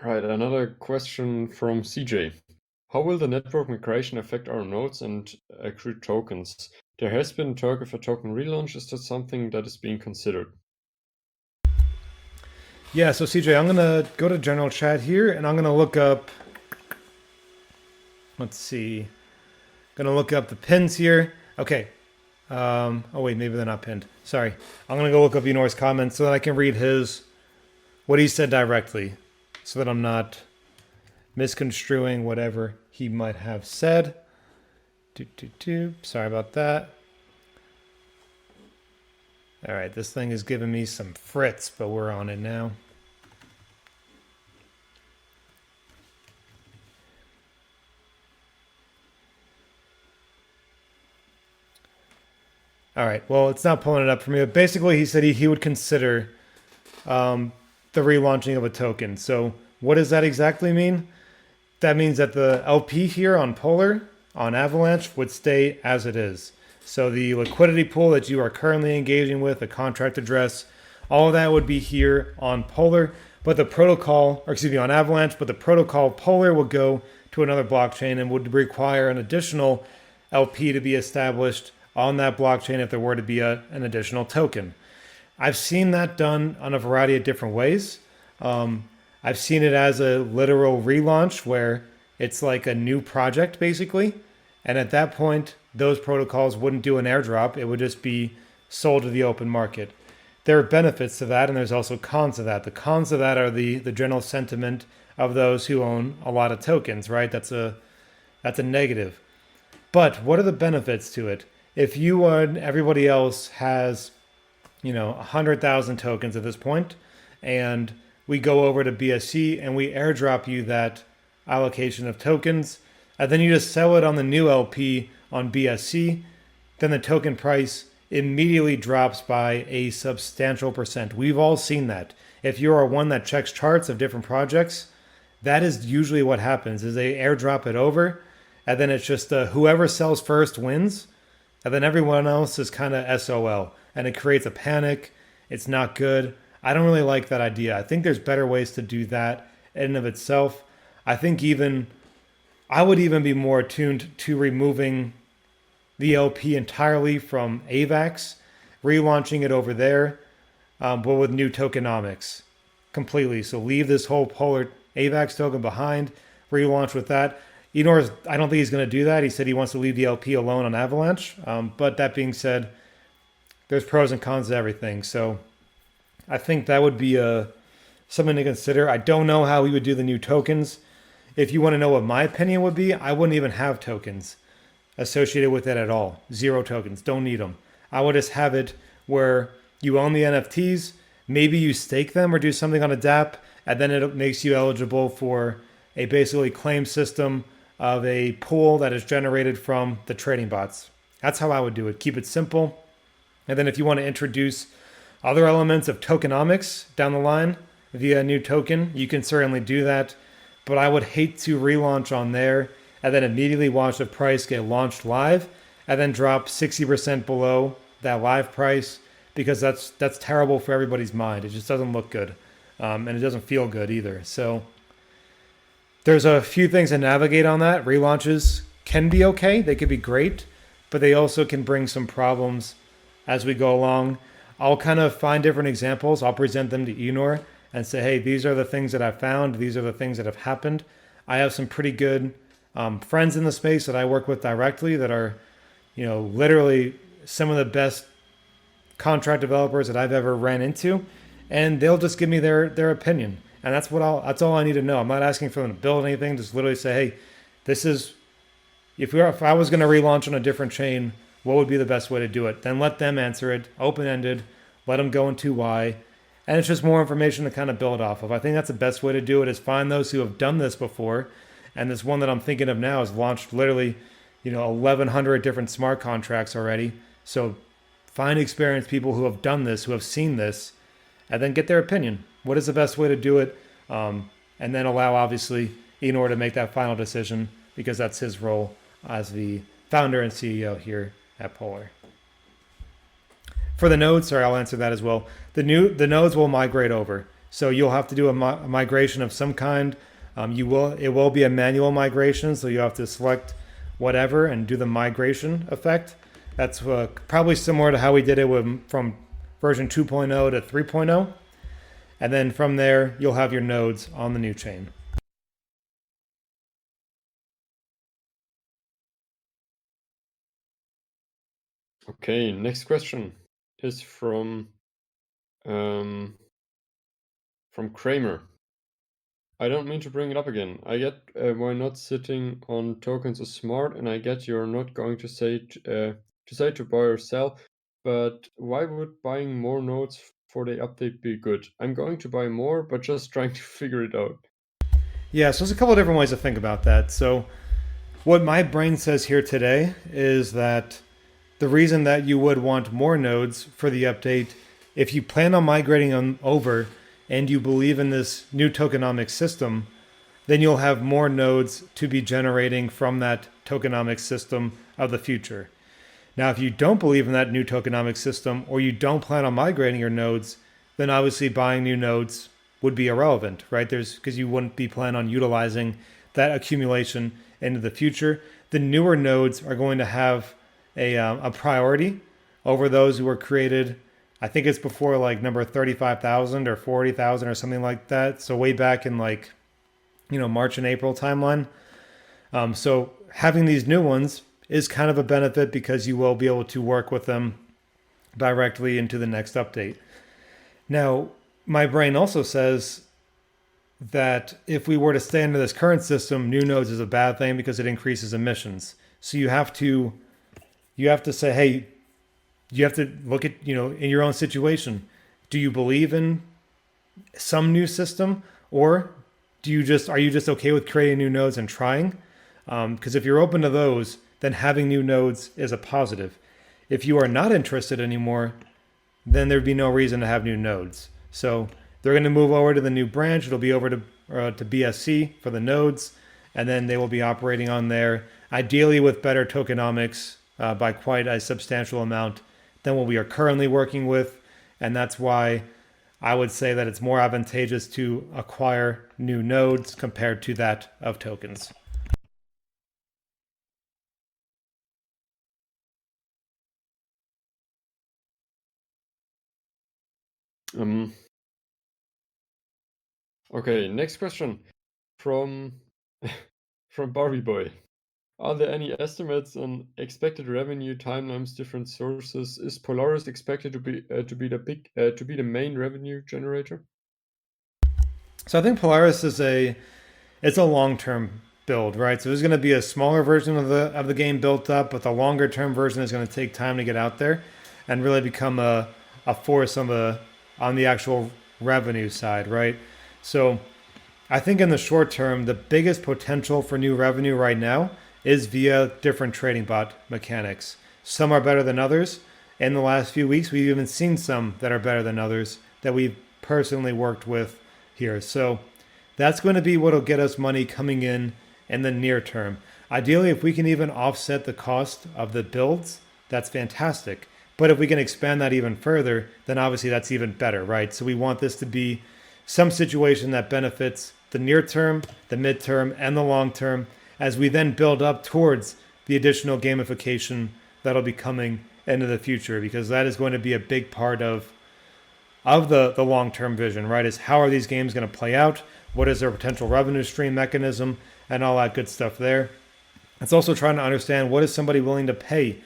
Right, another question from CJ. How will the network migration affect our nodes and accrued tokens? There has been talk of a token relaunch. Is that something that is being considered? Yeah, so CJ, I'm going to go to general chat here and I'm going to look up, let's see, going to look up the pins here. Okay, Oh wait, maybe they're not pinned. Sorry. I'm gonna go look up Enor's comments so that I can read what he said directly, so that I'm not misconstruing whatever he might have said. Sorry about that. All right, this thing is giving me some fritz, but we're on it now. All right, well, it's not pulling it up for me, but basically he said he would consider the relaunching of a token. So what does that exactly mean? That means that the LP here on Polar, on Avalanche, would stay as it is. So the liquidity pool that you are currently engaging with, the contract address, all of that would be here on Polar. But the protocol, or excuse me, on Avalanche, but the protocol Polar will go to another blockchain and would require an additional LP to be established on that blockchain if there were to be an additional token. I've seen that done on a variety of different ways. I've seen it as a literal relaunch where it's like a new project basically. And at that point, those protocols wouldn't do an airdrop. It would just be sold to the open market. There are benefits to that, and there's also cons to that. The cons of that are the general sentiment of those who own a lot of tokens, right? That's a negative. But what are the benefits to it? If you and everybody else has 100,000 tokens at this point, and we go over to BSC and we airdrop you that allocation of tokens, and then you just sell it on the new LP on BSC, then the token price immediately drops by a substantial percent. We've all seen that. If you are one that checks charts of different projects, that is usually what happens is they airdrop it over, and then it's just whoever sells first wins, and then everyone else is kind of SOL, and it creates a panic. It's not good. I don't really like that idea. I think there's better ways to do that in and of itself. I think I would even be more attuned to removing the LP entirely from AVAX, relaunching it over there, but with new tokenomics completely. So leave this whole Polar AVAX token behind, relaunch with that. Enor, I don't think he's going to do that. He said he wants to leave the LP alone on Avalanche. But that being said, there's pros and cons to everything. So I think that would be something to consider. I don't know how we would do the new tokens. If you want to know what my opinion would be, I wouldn't even have tokens associated with it at all. 0 tokens. Don't need them. I would just have it where you own the NFTs. Maybe you stake them or do something on a DApp, and then it makes you eligible for a basically claim system of a pool that is generated from the trading bots. That's how I would do it. Keep it simple. And then if you want to introduce other elements of tokenomics down the line via a new token, you can certainly do that. But I would hate to relaunch on there and then immediately watch the price get launched live and then drop 60% below that live price, because that's terrible for everybody's mind. It just doesn't look good. And it doesn't feel good either. So there's a few things to navigate on that. Relaunches can be okay. They could be great, but they also can bring some problems as we go along. I'll kind of find different examples. I'll present them to Enor and say, hey, these are the things that I've found. These are the things that have happened. I have some pretty good friends in the space that I work with directly that are, literally some of the best contract developers that I've ever ran into, and they'll just give me their opinion. And that's all I need to know. I'm not asking for them to build anything. Just literally say, hey, this is, if I was going to relaunch on a different chain, what would be the best way to do it? Then let them answer it, open-ended, let them go into why. And it's just more information to kind of build off of. I think that's the best way to do it, is find those who have done this before. And this one that I'm thinking of now has launched literally, 1,100 different smart contracts already. So find experienced people who have done this, who have seen this, and then get their opinion. What is the best way to do it? And then allow, obviously, Enor to make that final decision, because that's his role as the founder and CEO here at Polar. For the nodes, sorry, I'll answer that as well. The nodes will migrate over. So you'll have to do a migration of some kind. It will be a manual migration, so you have to select whatever and do the migration effect. That's probably similar to how we did it from version 2.0 to 3.0. And then from there, you'll have your nodes on the new chain. Okay, next question is um, from Kramer. I don't mean to bring it up again. I get why not sitting on tokens is smart, and I get you're not going to buy or sell, but why would buying more nodes for the update be good? I'm going to buy more, but just trying to figure it out. Yeah, so there's a couple of different ways to think about that. So, what my brain says here today is that the reason that you would want more nodes for the update, if you plan on migrating them over and you believe in this new tokenomics system, then you'll have more nodes to be generating from that tokenomics system of the future. Now, if you don't believe in that new tokenomics system or you don't plan on migrating your nodes, then obviously buying new nodes would be irrelevant, right? There's because you wouldn't be planning on utilizing that accumulation into the future. The newer nodes are going to have a priority over those who were created. I think it's before like number 35,000 or 40,000 or something like that. So way back in like March and April timeline. So having these new ones is kind of a benefit because you will be able to work with them directly into the next update. Now, my brain also says that if we were to stay under this current system, new nodes is a bad thing because it increases emissions. So you have to say, hey, you have to look at in your own situation. Do you believe in some new system, or are you just okay with creating new nodes and trying? Because if you're open to those, then having new nodes is a positive. If you are not interested anymore, then there'd be no reason to have new nodes. So they're going to move over to the new branch. It'll be over to BSC for the nodes, and then they will be operating on there, ideally with better tokenomics by quite a substantial amount than what we are currently working with. And that's why I would say that it's more advantageous to acquire new nodes compared to that of tokens. Um, okay, next question from from Barbie Boy. Are there any estimates on expected revenue timelines, different sources? Is Polaris expected to be the main revenue generator? So I think Polaris it's a long term build, right? So there's going to be a smaller version of the game built up, but the longer term version is going to take time to get out there and really become a force on the actual revenue side, right? So I think in the short term, the biggest potential for new revenue right now is via different trading bot mechanics. Some are better than others. In the last few weeks, we've even seen some that are better than others that we've personally worked with here. So that's going to be what will get us money coming in the near term. Ideally, if we can even offset the cost of the builds, that's fantastic. But if we can expand that even further, then obviously that's even better, right? So we want this to be some situation that benefits the near term, the midterm, and the long term as we then build up towards the additional gamification that'll be coming into the future, because that is going to be a big part of the long term vision, right? Is how are these games going to play out? What is their potential revenue stream mechanism and all that good stuff there. It's also trying to understand what is somebody willing to pay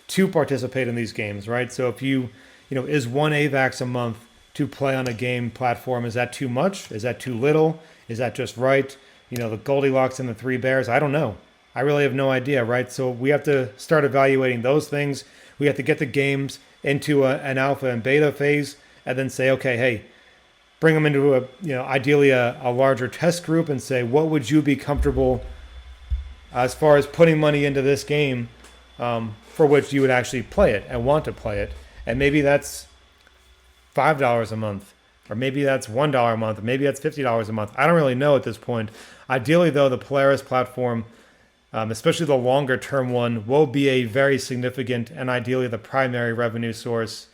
to participate in these games, right? So if is one AVAX a month to play on a game platform, is that too much? Is that too little? Is that just right? The Goldilocks and the Three Bears, I don't know. I really have no idea, right? So we have to start evaluating those things. We have to get the games into an alpha and beta phase and then say, okay, hey, bring them into ideally a larger test group and say, what would you be comfortable as far as putting money into this game for which you would actually play it and want to play it. And maybe that's $5 a month, or maybe that's $1 a month, or maybe that's $50 a month. I don't really know at this point. Ideally, though, the Polaris platform, especially the longer term one, will be a very significant and ideally the primary revenue source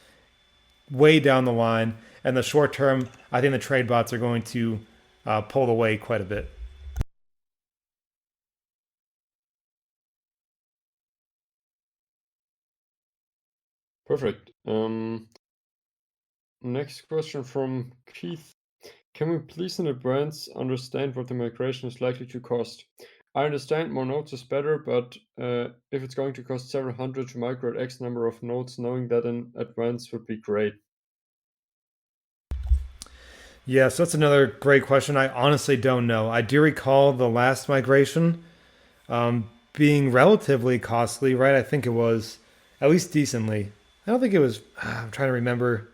way down the line. And the short term, I think the trade bots are going to pull the weight quite a bit. Perfect. Next question from Keith. Can we please in advance understand what the migration is likely to cost? I understand more nodes is better, but if it's going to cost several hundred to migrate X number of nodes, knowing that in advance would be great. Yeah, so that's another great question. I honestly don't know. I do recall the last migration being relatively costly, right? I think it was at least decently. I don't think it was. I'm trying to remember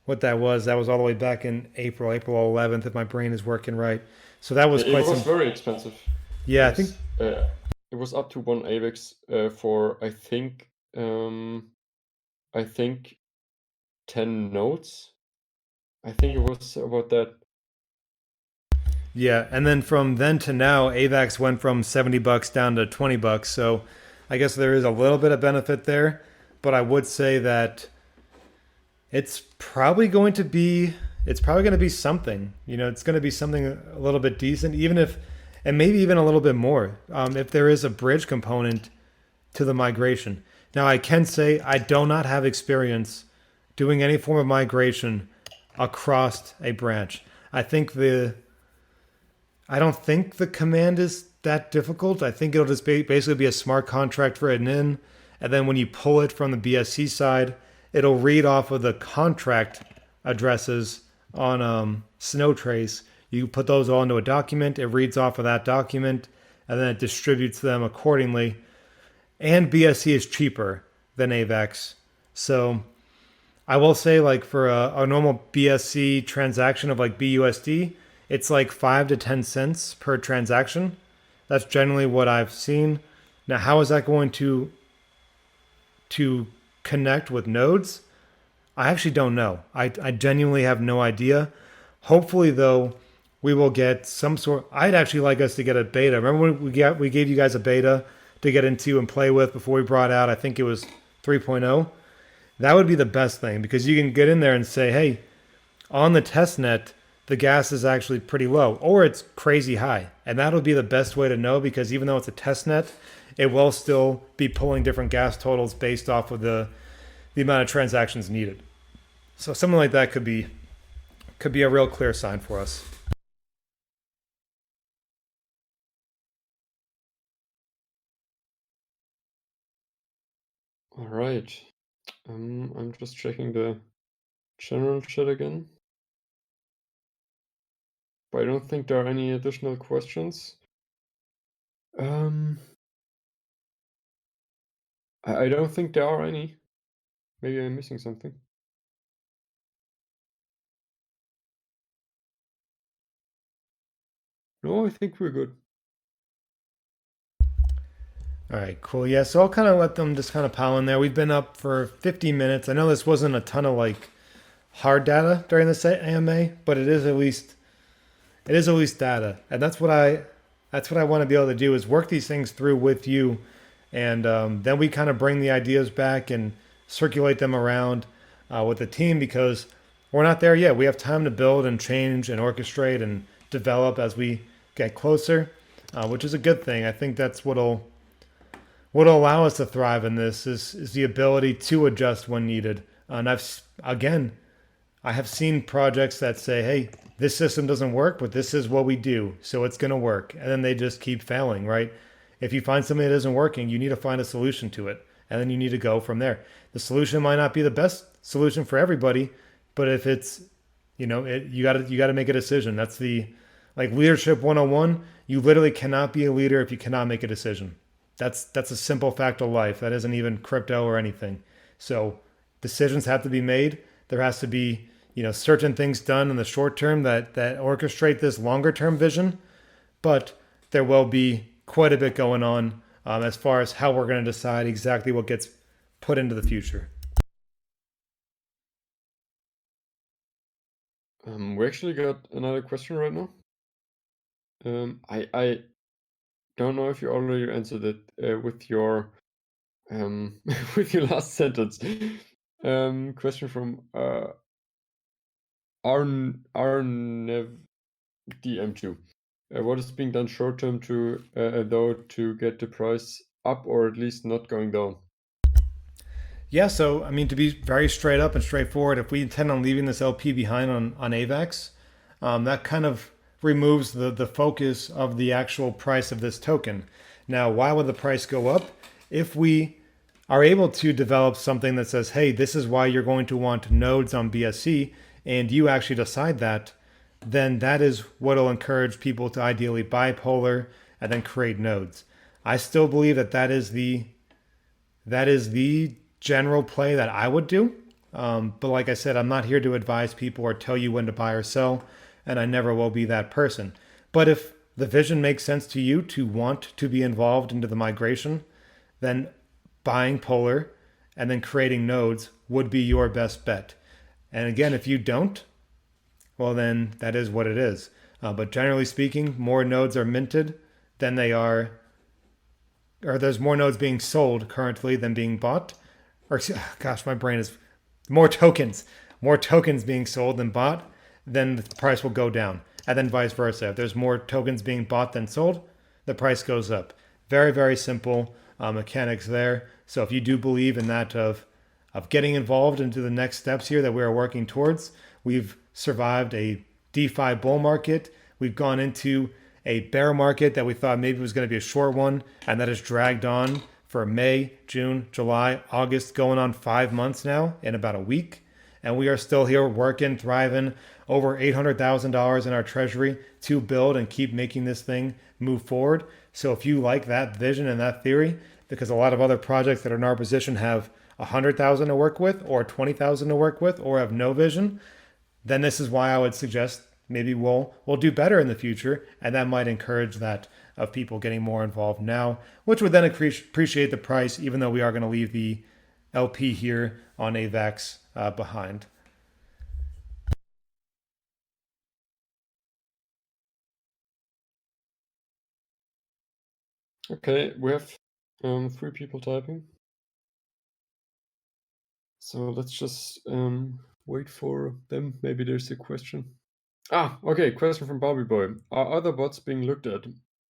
what that was. That was all the way back in April 11th, if my brain is working right. So that was It quite was some. very expensive. It Yeah, I think. was uh, it was up to one AVEX for I think 10 nodes. I think it was about that. Yeah, and then from then to now, AVAX went from $70 down to $20. So I guess there is a little bit of benefit there, but I would say that it's probably going to be it's probably going to be something. It's going to be something a little bit decent, even if, and maybe even a little bit more, if there is a bridge component to the migration. Now, I can say I do not have experience doing any form of migration across a branch. I think the I don't think the command is that difficult. I think it'll just basically be a smart contract written in, and then when you pull it from the BSC side, it'll read off of the contract addresses on Snowtrace. You put those all into a document. It reads off of that document, and then it distributes them accordingly. And BSC is cheaper than AVAX, so I will say, like, for a normal BSC transaction of like BUSD, it's like 5 to 10 cents per transaction. That's generally what I've seen. Now, how is that going to connect with nodes? I actually don't know. I genuinely have no idea. Hopefully, though, we will get some sort. I'd actually like us to get a beta. Remember when we gave you guys a beta to get into and play with before we brought out? I think it was 3.0. That would be the best thing because you can get in there and say, hey, on the test net, the gas is actually pretty low or it's crazy high. And that'll be the best way to know because even though it's a test net, it will still be pulling different gas totals based off of the amount of transactions needed. So something like that could be a real clear sign for us. All right. I'm just checking the general chat again, but I don't think there are any additional questions. Um, I don't think there are any. Maybe I'm missing something. No, I think we're good. All right, cool. Yeah, so I'll kind of let them just kind of pile in there. We've been up for 50 minutes. I know this wasn't a ton of like hard data during this AMA, but it is at least data, and that's what I want to be able to do is work these things through with you, and then we kind of bring the ideas back and circulate them around with the team because we're not there yet. We have time to build and change and orchestrate and develop as we get closer, which is a good thing. I think that's what'll allow us to thrive in this is the ability to adjust when needed. And I have seen projects that say, hey, this system doesn't work, but this is what we do, so it's going to work. And then they just keep failing, right? If you find something that isn't working, you need to find a solution to it. And then you need to go from there. The solution might not be the best solution for everybody, but if it's, you got to make a decision. That's the like leadership 101. You literally cannot be a leader if you cannot make a decision. That's a simple fact of life. That isn't even crypto or anything. So decisions have to be made. There has to be certain things done in the short term that orchestrate this longer term vision, but there will be quite a bit going on as far as how we're going to decide exactly what gets put into the future. We actually got another question right now. I don't know if you already answered it with your with your last sentence. Question from Arnev DM2. What is being done short term to though to get the price up or at least not going down? Yeah, so I mean, to be very straight up and straightforward, if we intend on leaving this LP behind on AVAX, that kind of removes the focus of the actual price of this token. Now, why would the price go up? If we are able to develop something that says, hey, this is why you're going to want nodes on BSC, and you actually decide that, then that is what will encourage people to ideally buy Polar and then create nodes. I still believe that that is the general play that I would do. But like I said, I'm not here to advise people or tell you when to buy or sell, and I never will be that person. But if the vision makes sense to you to want to be involved into the migration, then buying Polar and then creating nodes would be your best bet. And again, if you don't, well, then that is what it is. But generally speaking, more nodes are minted than they are, or there's more nodes being sold currently than being bought. Or, gosh, my brain is more tokens being sold than bought, then the price will go down. And then vice versa. If there's more tokens being bought than sold, the price goes up. Very, very simple mechanics there. So if you do believe in that of getting involved into the next steps here that we are working towards, we've survived a DeFi bull market. We've gone into a bear market that we thought maybe was going to be a short one, and that has dragged on for May, June, July, August, going on 5 months now in about a week. And we are still here working, thriving, over $800,000 in our treasury to build and keep making this thing move forward. So if you like that vision and that theory, because a lot of other projects that are in our position have 100,000 to work with or 20,000 to work with or have no vision, then this is why I would suggest maybe we'll do better in the future, and that might encourage that of people getting more involved now, which would then appreciate the price, even though we are going to leave the LP here on AVAX behind. Okay, we have 3 people typing. So let's just wait for them. Maybe there's a question. Okay, question from Barbie Boy. Are other bots being looked at?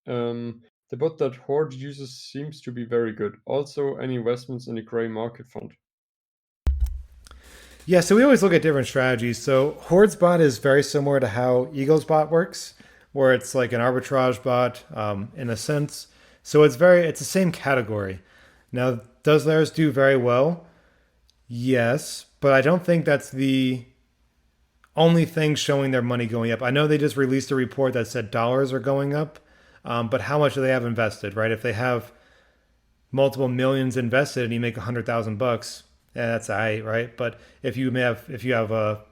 The bot that Horde uses seems to be very good. Also, any investments in the gray market fund? Yeah, so we always look at different strategies. So Horde's bot is very similar to how Eagle's bot works, where it's like an arbitrage bot in a sense. So it's the same category. Now, does theirs do very well? Yes, but I don't think that's the only thing showing their money going up. I know they just released a report that said dollars are going up, but how much do they have invested, right? If they have multiple millions invested and you make $100,000, yeah, that's all right. But if you have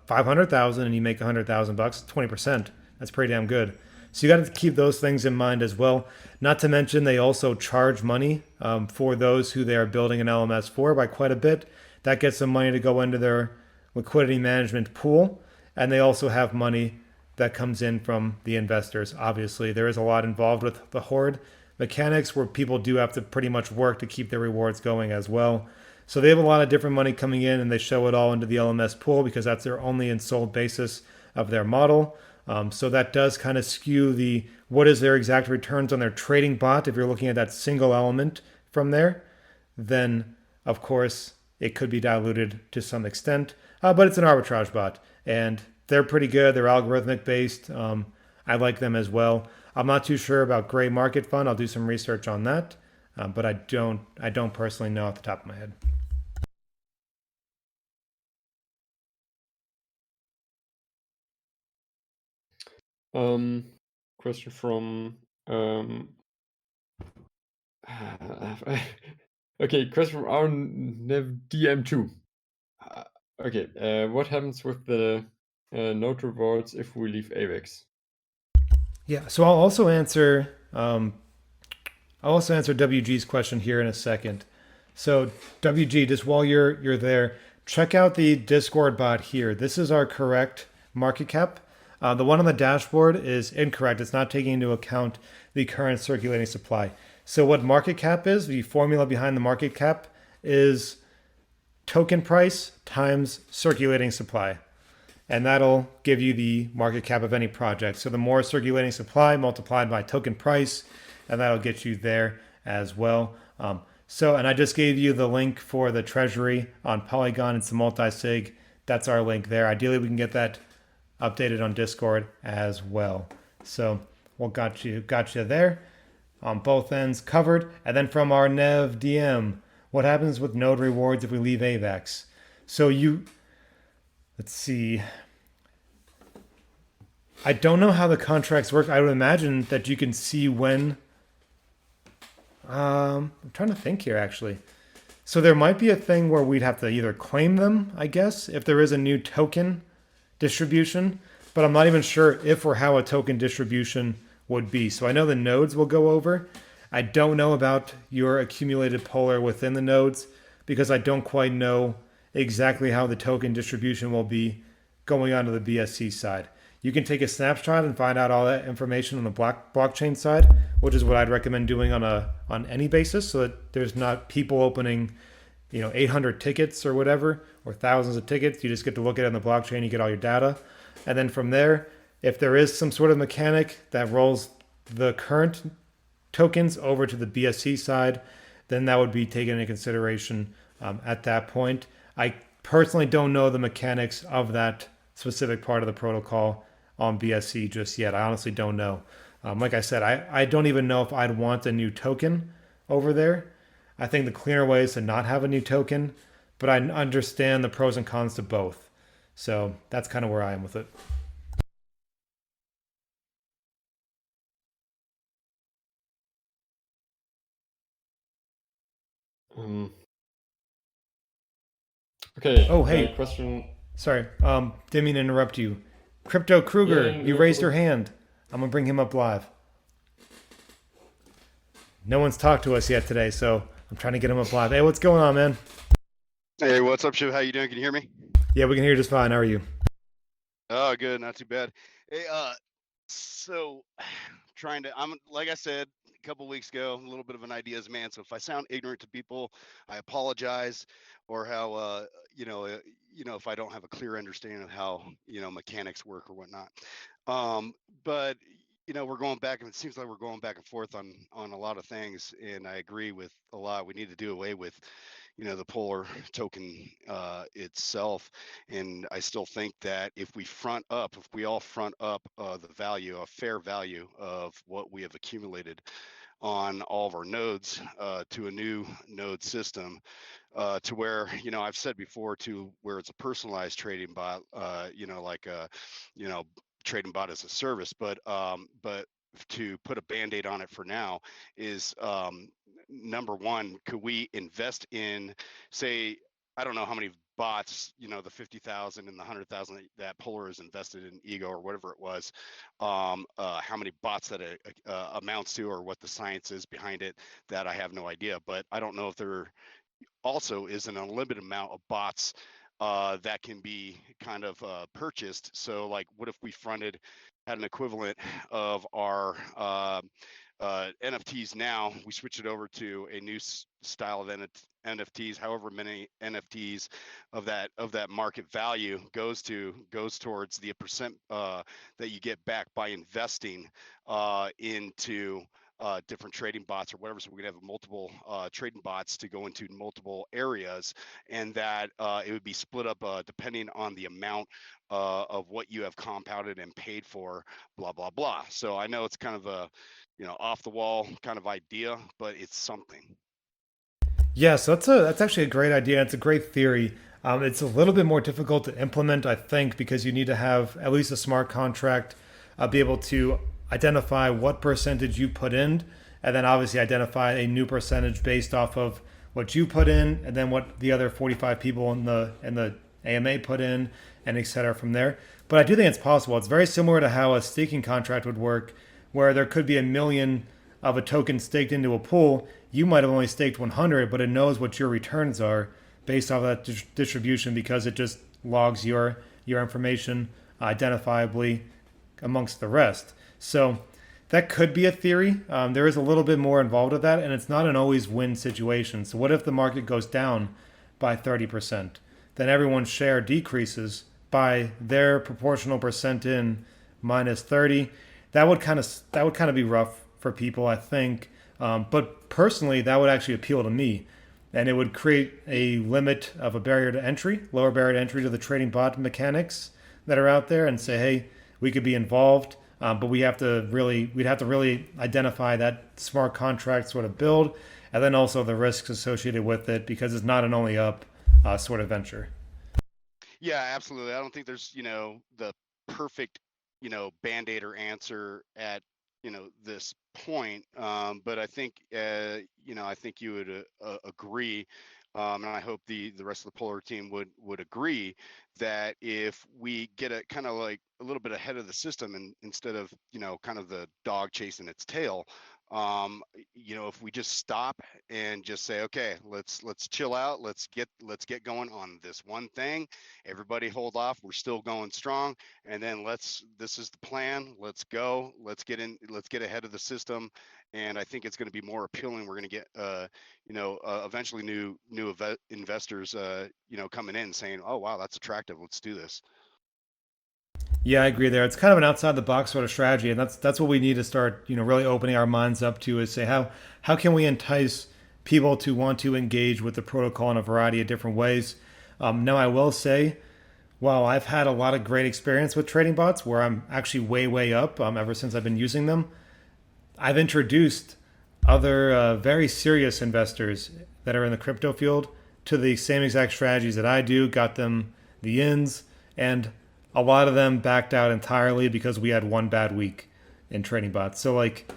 500,000 and you make $100,000, 20%, that's pretty damn good. So you got to keep those things in mind as well. Not to mention they also charge money for those who they are building an LMS for by quite a bit. That gets some money to go into their liquidity management pool, and they also have money that comes in from the investors. Obviously, there is a lot involved with the Horde mechanics where people do have to pretty much work to keep their rewards going as well. So they have a lot of different money coming in, and they show it all into the LMS pool because that's their only and sole basis of their model. So that does kind of skew the what is their exact returns on their trading bot. If you're looking at that single element from there, then of course it could be diluted to some extent. But it's an arbitrage bot, and they're pretty good. They're algorithmic based. I like them as well. I'm not too sure about Gray Market Fund. I'll do some research on that, but I don't personally know off the top of my head. Question from okay, question from our DM2. Okay, what happens with the node rewards if we leave AVAX? Yeah, so I'll also answer WG's question here in a second. So WG, just while you're there, check out the Discord bot here. This is our correct market cap. The one on the dashboard is incorrect. It's not taking into account the current circulating supply. So what market cap is, the formula behind the market cap is token price times circulating supply. And that'll give you the market cap of any project. So the more circulating supply multiplied by token price, and that'll get you there as well. And I just gave you the link for the treasury on Polygon. It's the multi-sig. That's our link there. Ideally, we can get that updated on Discord as well. So we'll got you there on both ends covered. And then from our Nev DM, what happens with node rewards if we leave AVAX? So let's see. I don't know how the contracts work. I would imagine that you can see when. I'm trying to think here actually. So there might be a thing where we'd have to either claim them, I guess, if there is a new token distribution, but I'm not even sure if or how a token distribution would be. So I know the nodes will go over. I don't know about your accumulated polar within the nodes because I don't quite know exactly how the token distribution will be going onto the BSC side. You can take a snapshot and find out all that information on the blockchain side, which is what I'd recommend doing on any basis, so that there's not people opening, 800 tickets or whatever, or thousands of tickets. You just get to look at it on the blockchain. You get all your data, and then from there, if there is some sort of mechanic that rolls the current tokens over to the BSC side, then that would be taken into consideration at that point. I personally don't know the mechanics of that specific part of the protocol on BSC just yet. I honestly don't know. Like I said, I don't even know if I'd want a new token over there. I think the cleaner way is to not have a new token, but I understand the pros and cons to both. So that's kind of where I am with it. Um, okay, Oh, hey, question. sorry. Didn't mean to interrupt you. Crypto Kruger, Yeah, you no raised your problem. hand. I'm gonna bring him up live. No one's talked to us yet today, so I'm trying to get him up live. Hey, what's going on, man? Hey, what's up, Shiv? How you doing? Can you hear me? Yeah, we can hear you just fine. How are you? Oh, good, not too bad. Hey, so I'm like I said a couple weeks ago, a little bit of an ideas man. So if I sound ignorant to people, I apologize, or how if I don't have a clear understanding of how mechanics work or whatnot. Um, but we're going back, and it seems like we're going back and forth on a lot of things, and I agree with a lot. We need to do away with the polar token itself. And I still think that if we all front up the value, a fair value of what we have accumulated on all of our nodes to a new node system, to where I've said before, to where it's a personalized trading bot, like a trading bot as a service, but to put a band-aid on it for now is number one, could we invest in, say, I don't know how many bots, the 50,000 and the 100,000 that Polar is invested in Ego or whatever it was, how many bots that it amounts to, or what the science is behind it, that I have no idea. But I don't know if there also is an unlimited amount of bots that can be kind of purchased. So like, what if we had an equivalent of our NFTs now, we switch it over to a new style of NFTs, however many NFTs of that market value goes towards the percent that you get back by investing into different trading bots or whatever. So we could have multiple trading bots to go into multiple areas, and that it would be split up depending on the amount of what you have compounded and paid for, blah, blah, blah. So I know it's kind of a, off the wall kind of idea, but it's something. Yeah, so that's actually a great idea. It's a great theory. It's a little bit more difficult to implement, I think, because you need to have at least a smart contract, be able to identify what percentage you put in, and then obviously identify a new percentage based off of what you put in, and then what the other 45 people in the AMA put in, and et cetera from there. But I do think it's possible. It's very similar to how a staking contract would work, where there could be a million of a token staked into a pool. You might have only staked 100, but it knows what your returns are based off of that distribution, because it just logs your information identifiably amongst the rest. So that could be a theory. There is a little bit more involved with that, and it's not an always win situation. So what if the market goes down by 30%? Then everyone's share decreases by their proportional percent in minus 30. That would kind of be rough for people, I think. But personally, that would actually appeal to me, and it would create a limit of a barrier to entry, lower barrier to entry to the trading bot mechanics that are out there, and say, hey, we could be involved. But we'd have to really identify that smart contract sort of build, and then also the risks associated with it, because it's not an only up sort of venture. Yeah, absolutely. I don't think there's, the perfect, band-aid or answer at, this point. But I think, I think you would agree, and I hope the rest of the Polar team would agree that if we get a kind of like a little bit ahead of the system and instead of, kind of the dog chasing its tail, if we just stop and just say, okay, let's chill out, let's get going on this one thing. Everybody hold off, we're still going strong, and then this is the plan, let's go, let's get ahead of the system. And I think it's going to be more appealing. We're going to get eventually new investors coming in saying, oh wow, that's attractive, let's do this. Yeah, I agree there. It's kind of an outside the box sort of strategy, and that's what we need to start, really opening our minds up to, is say how can we entice people to want to engage with the protocol in a variety of different ways. Now, I will say, while I've had a lot of great experience with trading bots, where I'm actually way up ever since I've been using them, I've introduced other very serious investors that are in the crypto field to the same exact strategies that I do, got them the ins, and a lot of them backed out entirely because we had one bad week in trading bots. So like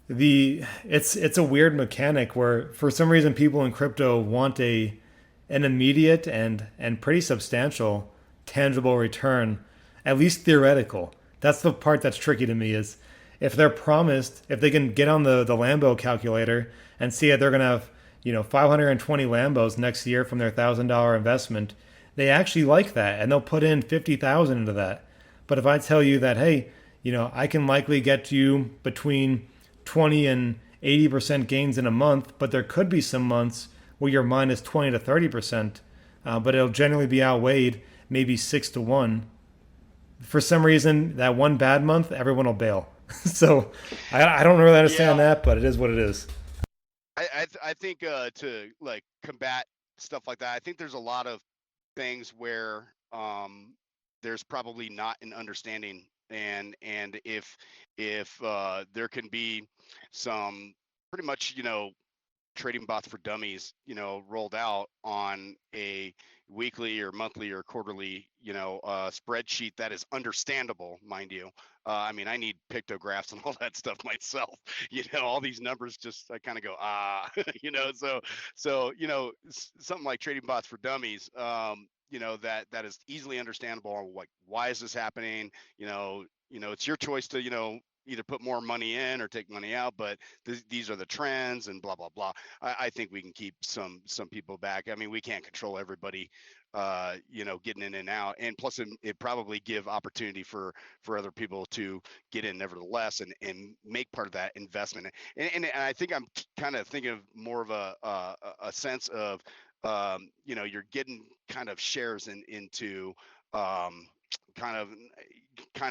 it's a weird mechanic where for some reason people in crypto want an immediate and pretty substantial tangible return, at least theoretical. That's the part that's tricky to me, is if they're promised, if they can get on the Lambo calculator and see that they're going to have 520 Lambos next year from their $1,000 investment, they actually like that and they'll put in 50,000 into that. But if I tell you that, hey, I can likely get you between 20 and 80% gains in a month, but there could be some months where you're minus 20 to 30%, but it'll generally be outweighed maybe 6 to 1. For some reason, that one bad month, everyone will bail. So I don't really understand that, but it is what it is. I think to like combat stuff like that, I think there's a lot of things where there's probably not an understanding, and if there can be some pretty much trading bots for dummies rolled out on a weekly or monthly or quarterly spreadsheet that is understandable, mind you. I mean, I need pictographs and all that stuff myself. All these numbers, just I kind of go so something like trading bots for dummies, that is easily understandable. Like, why is this happening? It's your choice to either put more money in or take money out, but these are the trends and blah blah blah. I think we can keep some people back. I mean, we can't control everybody getting in and out, and plus it probably give opportunity for other people to get in nevertheless and make part of that investment. And I think I'm kind of thinking of more of a sense of you're getting kind of shares into kind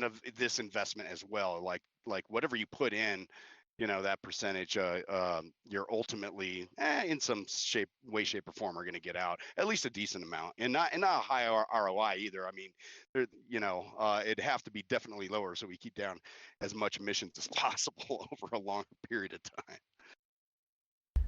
of this investment as well. Like whatever you put in, that percentage, you're ultimately in some way, shape, or form are going to get out at least a decent amount, and not a high ROI either. I mean, it'd have to be definitely lower so we keep down as much emissions as possible over a long period of time.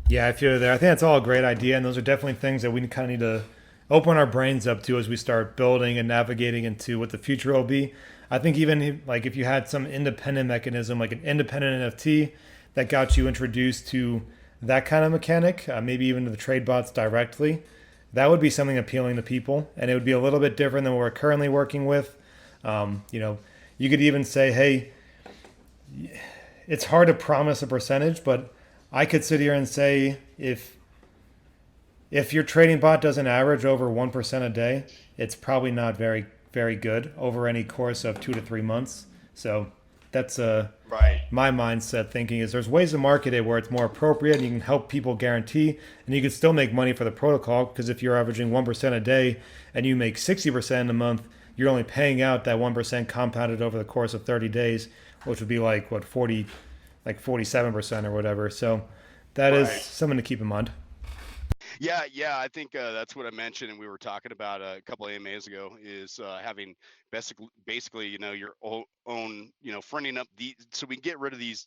Yeah, I feel you there. I think that's all a great idea, and those are definitely things that we kind of need to open our brains up to as we start building and navigating into what the future will be. I think even like if you had some independent mechanism, like an independent NFT that got you introduced to that kind of mechanic, maybe even to the trade bots directly, that would be something appealing to people, and it would be a little bit different than what we're currently working with. You could even say, hey, it's hard to promise a percentage, but I could sit here and say if your trading bot doesn't average over 1% a day, it's probably not very, very good over any course of 2 to 3 months. So that's Right. my mindset thinking, is there's ways to market it where it's more appropriate and you can help people guarantee, and you can still make money for the protocol, because if you're averaging 1% a day and you make 60% a month, you're only paying out that 1% compounded over the course of 30 days, which would be like 40, like 47% or whatever. So that is Right. something to keep in mind. Yeah. I think that's what I mentioned, and we were talking about a couple of AMAs ago. Is having basically, your own, fronting up so we can get rid of these,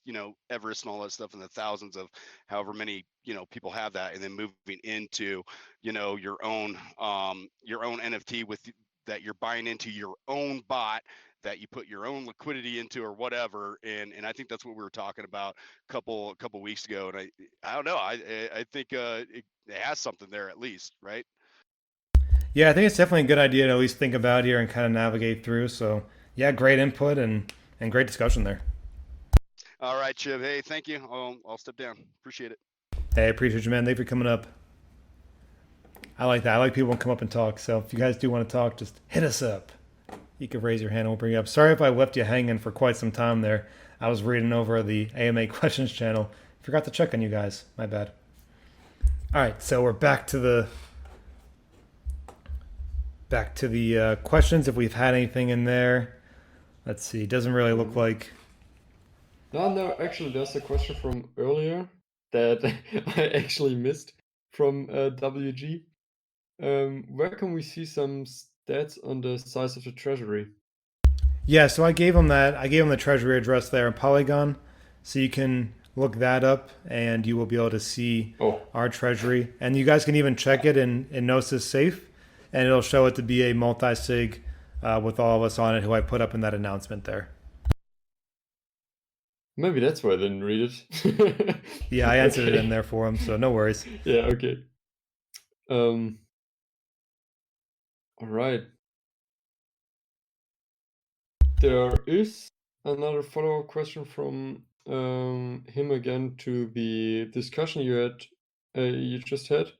Everest and all that stuff, and the thousands of however many, people have that, and then moving into, your own NFT that you're buying into your own bot that you put your own liquidity into or whatever. And I think that's what we were talking about a couple weeks ago. And I don't know. I think it has something there at least, right? Yeah, I think it's definitely a good idea to at least think about here and kind of navigate through. So yeah, great input and great discussion there. All right, Chip. Hey, thank you. I'll step down. Appreciate it. Hey, I appreciate you, man. Thanks for coming up. I like that. I like people to come up and talk. So if you guys do want to talk, just hit us up. You can raise your hand and we'll bring you up. Sorry if I left you hanging for quite some time there. I was reading over the AMA questions channel. Forgot to check on you guys. My bad. All right, so we're back to the questions. If we've had anything in there, let's see. It doesn't really look like. No, actually, there's a question from earlier that I actually missed from WG. Where can we see some stats on the size of the treasury? Yeah, so I gave him that. I gave him the treasury address there in Polygon, so you can look that up, and you will be able to see Oh, our treasury. And you guys can even check it in Gnosis Safe, and it'll show it to be a multi-sig with all of us on it, who I put up in that announcement there. maybe that's why I didn't read it. Yeah, I answered it in Okay. there for him, so no worries. Yeah, okay. Um, all right. There is another follow-up question from him again to the discussion you just had.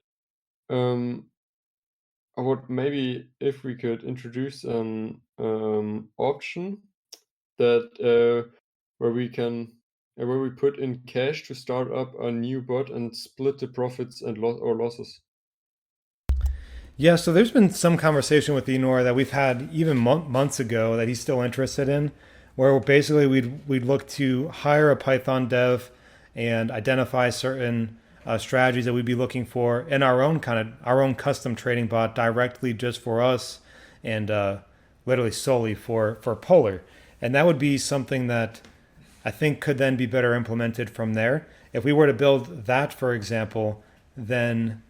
What maybe if we could introduce an option that where we can where we put in cash to start up a new bot and split the profits and losses. Yeah, so there's been some conversation with Enor that we've had even months ago that he's still interested in, where basically we'd look to hire a Python dev and identify certain strategies that we'd be looking for in our own custom trading bot directly just for us and literally solely for Polar, and that would be something that I think could then be better implemented from there. If we were to build that, for example, then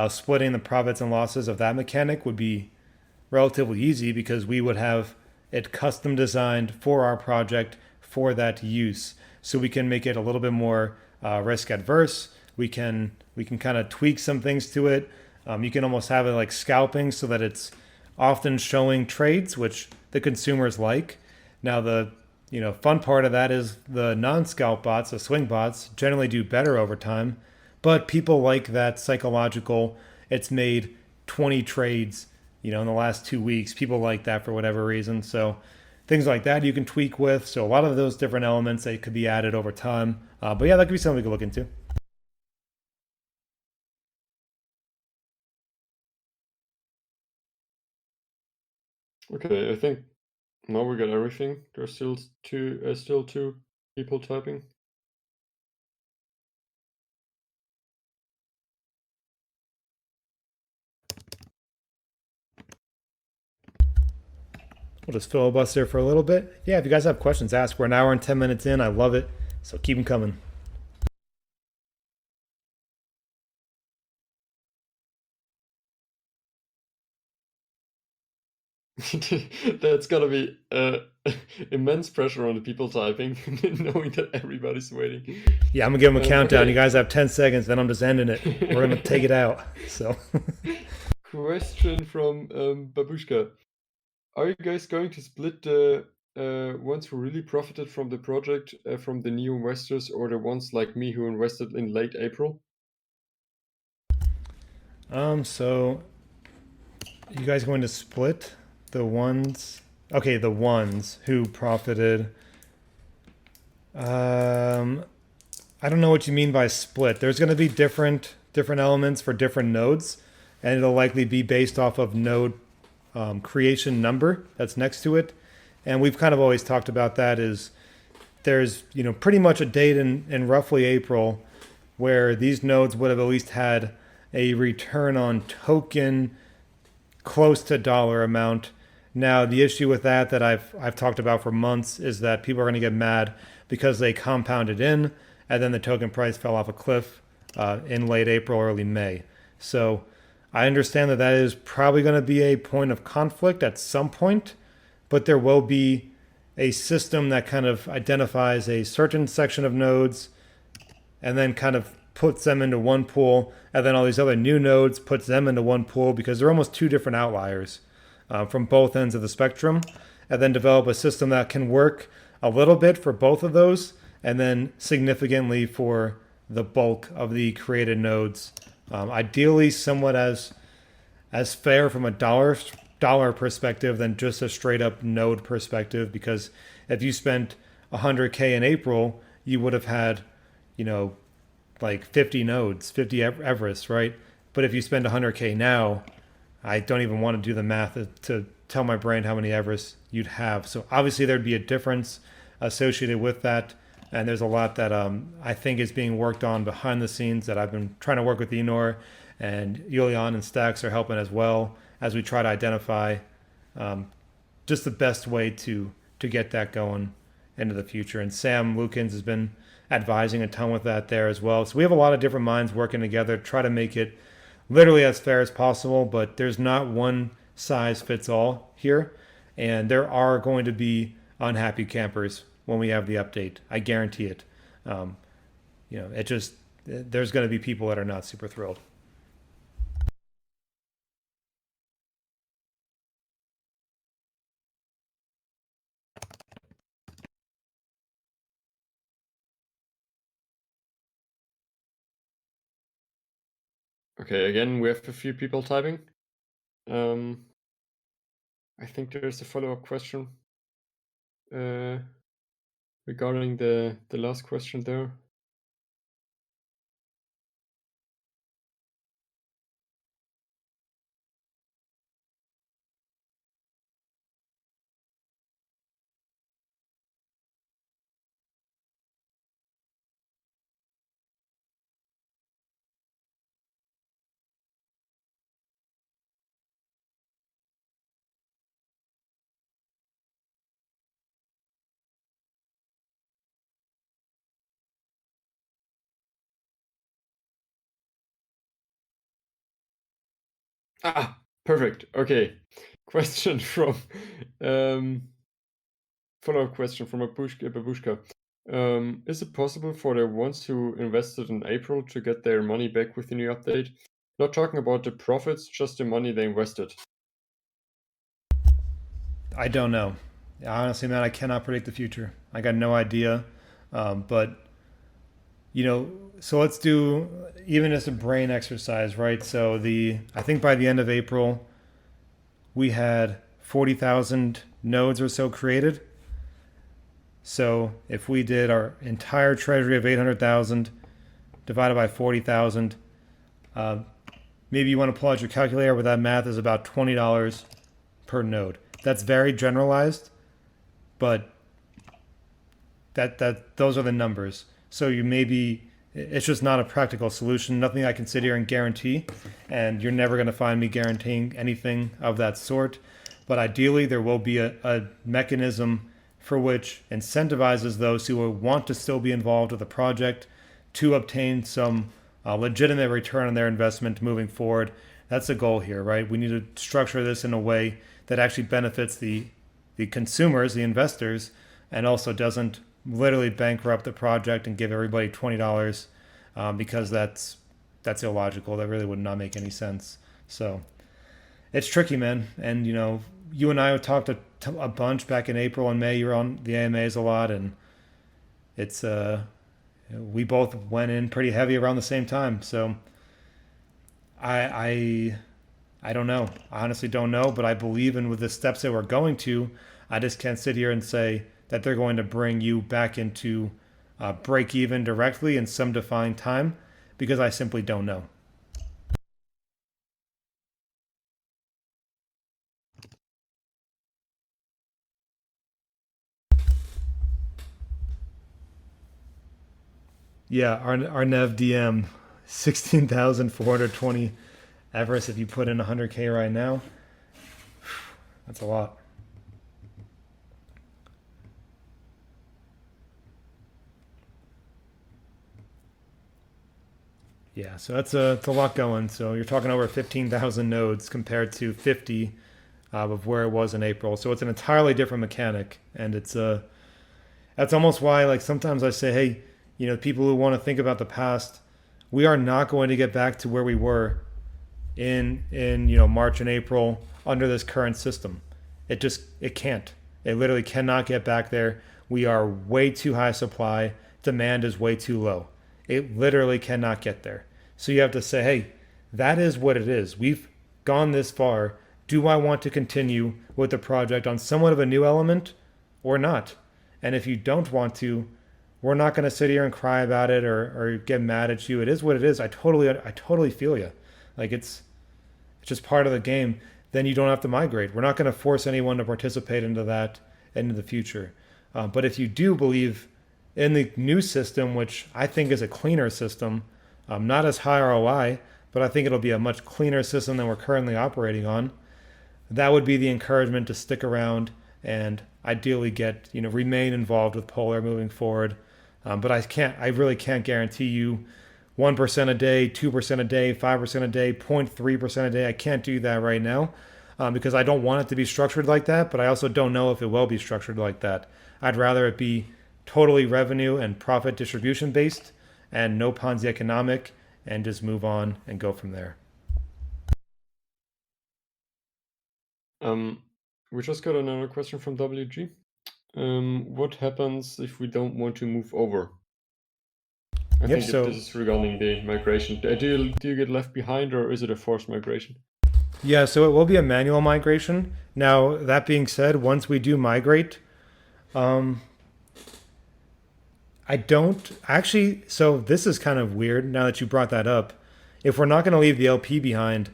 splitting the profits and losses of that mechanic would be relatively easy because we would have it custom designed for our project for that use. So we can make it a little bit more risk adverse. We can kind of tweak some things to it. You can almost have it like scalping so that it's often showing trades which the consumers like. Now the fun part of that is the non-scalp bots, the swing bots, generally do better over time, but people like that psychological. It's made 20 trades, in the last 2 weeks. People like that for whatever reason. So things like that you can tweak with. So a lot of those different elements that could be added over time. But yeah, that could be something we could look into. Okay, I think now we got everything. There's still two people typing. We'll just filibuster for a little bit. Yeah, if you guys have questions, ask. We're an hour and 10 minutes in. I love it. So keep them coming. That's gotta be immense pressure on the people typing, knowing that everybabu's waiting. Yeah, I'm going to give them a countdown. Okay. You guys have 10 seconds, then I'm just ending it. We're going to take it out. So. Question from Babushka. Are you guys going to split the ones who really profited from the project from the new investors or the ones like me who invested in late April? So you guys going to split the ones? Okay, the ones who profited. I don't know what you mean by split. There's going to be different elements for different nodes, and it'll likely be based off of node creation number that's next to it. And we've kind of always talked about that is there's pretty much a date in roughly April where these nodes would have at least had a return on token close to dollar amount. Now, the issue with that I've talked about for months is that people are going to get mad because they compounded in, and then the token price fell off a cliff in late April, early May. So I understand that that is probably going to be a point of conflict at some point, but there will be a system that kind of identifies a certain section of nodes and then kind of puts them into one pool, and then all these other new nodes puts them into one pool because they're almost two different outliers from both ends of the spectrum, and then develop a system that can work a little bit for both of those, and then significantly for the bulk of the created nodes. Ideally, somewhat as fair from a dollar perspective than just a straight up node perspective. Because if you spent 100K in April, you would have had, you know, like 50 nodes, 50 Everests, right? But if you spend 100K now, I don't even want to do the math to tell my brain how many Everests you'd have. So obviously there'd be a difference associated with that. And there's a lot that I think is being worked on behind the scenes that I've been trying to work with Enor, and Julian and Stacks are helping as well as we try to identify just the best way to get that going into the future. And Sam Lukens has been advising a ton with that there as well. So we have a lot of different minds working together to try to make it literally as fair as possible, but there's not one size fits all here. And there are going to be unhappy campers when we have the update. I guarantee it. It just, there's going to be people that are not super thrilled. Okay, again, we have a few people typing. I think there's a follow-up question regarding the last question there. Perfect. Okay. Question from follow-up question from Babushka. Is it possible for the ones who invested in April to get their money back with the new update? Not talking about the profits, just the money they invested. I don't know. Honestly, man, I cannot predict the future. I got no idea. But, so let's do even as a brain exercise, right? So I think by the end of April, we had 40,000 nodes or so created. So if we did our entire treasury of 800,000 divided by 40,000, maybe you want to pull out your calculator, but that math is about $20 per node. That's very generalized, but those are the numbers. So it's just not a practical solution. Nothing I can sit here and guarantee, and you're never going to find me guaranteeing anything of that sort. But ideally, there will be a mechanism for which incentivizes those who want to still be involved with the project to obtain some legitimate return on their investment moving forward. That's the goal here, right? We need to structure this in a way that actually benefits the consumers, the investors, and also doesn't literally bankrupt the project and give everybody $20 because that's illogical. That really would not make any sense. So it's tricky, man. And you and I talked a bunch back in April and May. You were on the AMAs a lot, and it's we both went in pretty heavy around the same time. So I don't know. I honestly don't know, but I believe in with the steps that we're going to. I just can't sit here and say that they're going to bring you back into break even directly in some defined time because I simply don't know. Yeah, our Nev DM 16,420 Everest if you put in 100K right now. That's a lot. Yeah, so it's a lot going. So you're talking over 15,000 nodes compared to 50 of where it was in April. So it's an entirely different mechanic, and that's almost why like sometimes I say, hey, people who want to think about the past, we are not going to get back to where we were in March and April under this current system. It can't. It literally cannot get back there. We are way too high supply. Demand is way too low. It literally cannot get there. So you have to say, hey, that is what it is. We've gone this far. Do I want to continue with the project on somewhat of a new element or not? And if you don't want to, we're not going to sit here and cry about it or get mad at you. It is what it is. I totally feel you. Like it's just part of the game. Then you don't have to migrate. We're not going to force anyone to participate into that into the future. But if you do believe in the new system, which I think is a cleaner system, not as high ROI, but I think it'll be a much cleaner system than we're currently operating on, that would be the encouragement to stick around and ideally remain involved with Polar moving forward. But I really can't guarantee you 1% a day, 2% a day, 5% a day, 0.3% a day. I can't do that right now because I don't want it to be structured like that, but I also don't know if it will be structured like that. I'd rather it be totally revenue and profit distribution based and no Ponzi economic and just move on and go from there. We just got another question from WG. What happens if we don't want to move over? I Yep, think so this is regarding the migration. Do you get left behind, or is it a forced migration? yeah, so it will be a manual migration. Now, that being said, once we do migrate, um, I don't actually. So this is kind of weird now that you brought that up. If we're not going to leave the LP behind,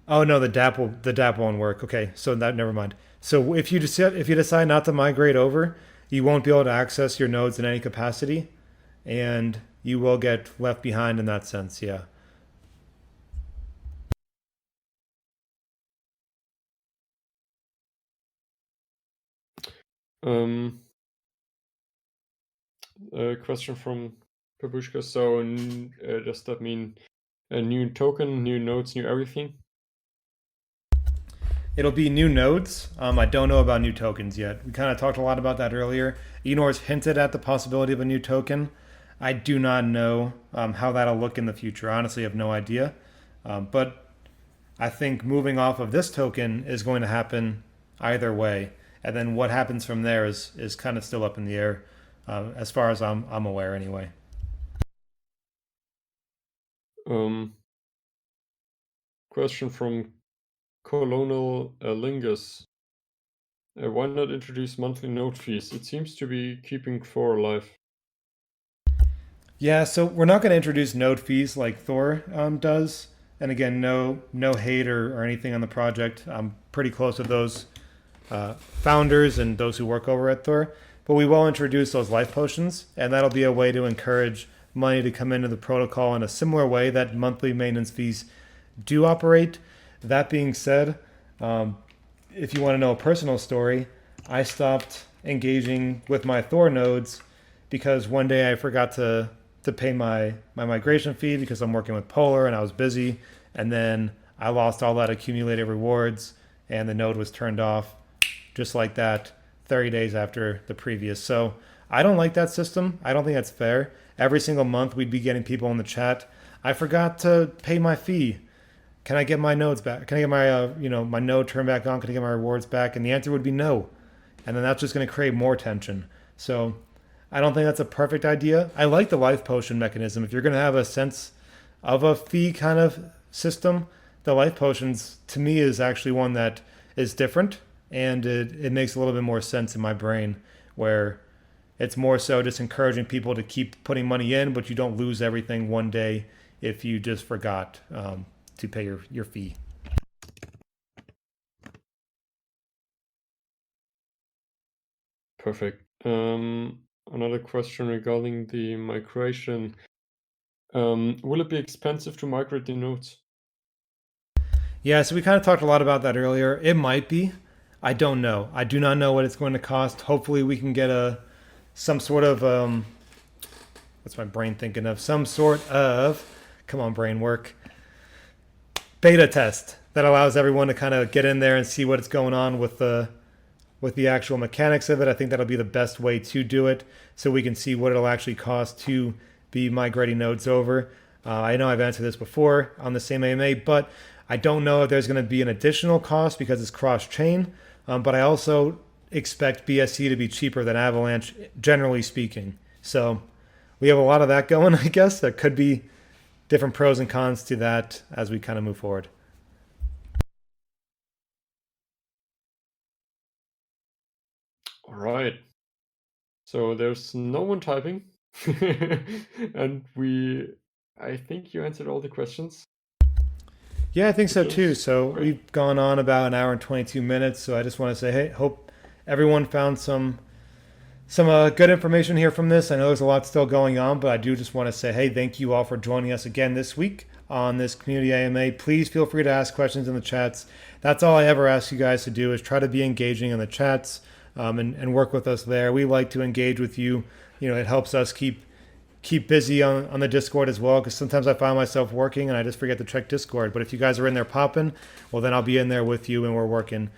oh no, the DApp won't work. Okay, so that never mind. So if you decide not to migrate over, you won't be able to access your nodes in any capacity, and you will get left behind in that sense. Yeah. Um, a question from Babushka. So, does that mean a new token, new nodes, new everything? It'll be new nodes. I don't know about new tokens yet. We kind of talked a lot about that earlier. Enor's hinted at the possibility of a new token. I do not know how that'll look in the future. Honestly, I have no idea. But I think moving off of this token is going to happen either way. And then what happens from there is kind of still up in the air, as far as I'm aware, anyway. Um, question from Colonel Lingus. Why not introduce monthly node fees? It seems to be keeping Thor alive. Yeah, so we're not going to introduce node fees like Thor does. And again, no hate or anything on the project. I'm pretty close with those founders and those who work over at Thor. But we will introduce those life potions, and that'll be a way to encourage money to come into the protocol in a similar way that monthly maintenance fees do operate. That being said, if you want to know a personal story, I stopped engaging with my Thor nodes because one day I forgot to pay my migration fee because I'm working with Polar and I was busy, and then I lost all that accumulated rewards and the node was turned off just like that 30 days after the previous. So I don't like that system. I don't think that's fair. Every single month we'd be getting people in the chat, I forgot to pay my fee. Can I get my nodes back? Can I get my my node turned back on? Can I get my rewards back? And the answer would be no. And then that's just going to create more tension. So I don't think that's a perfect idea. I like the life potion mechanism. If you're going to have a sense of a fee kind of system, the life potions to me is actually one that is different, and it makes a little bit more sense in my brain where it's more so just encouraging people to keep putting money in, but you don't lose everything one day if you just forgot to pay your fee. Perfect. Another question regarding the migration. Will it be expensive to migrate the nodes? Yeah, so we kind of talked a lot about that earlier. It might be. I don't know. I do not know what it's going to cost. Hopefully, we can get some sort of what's my brain thinking of? Some sort of, come on, brain work, beta test that allows everyone to kind of get in there and see what's going on with the actual mechanics of it. I think that'll be the best way to do it, so we can see what it'll actually cost to be migrating nodes over. I know I've answered this before on the same AMA, but I don't know if there's going to be an additional cost because it's cross-chain. But I also expect BSC to be cheaper than Avalanche, generally speaking. So we have a lot of that going, I guess. There could be different pros and cons to that as we kind of move forward. All right. So there's no one typing. And I think you answered all the questions. Yeah, I think so too. So we've gone on about an hour and 22 minutes. So I just want to say, hey, hope everyone found some good information here from this. I know there's a lot still going on, but I do just want to say, hey, thank you all for joining us again this week on this community AMA. Please feel free to ask questions in the chats. That's all I ever ask you guys to do, is try to be engaging in the chats, and work with us there. We like to engage with you. It helps us keep busy on the Discord as well, because sometimes I find myself working and I just forget to check Discord. But if you guys are in there popping, well, then I'll be in there with you and we're working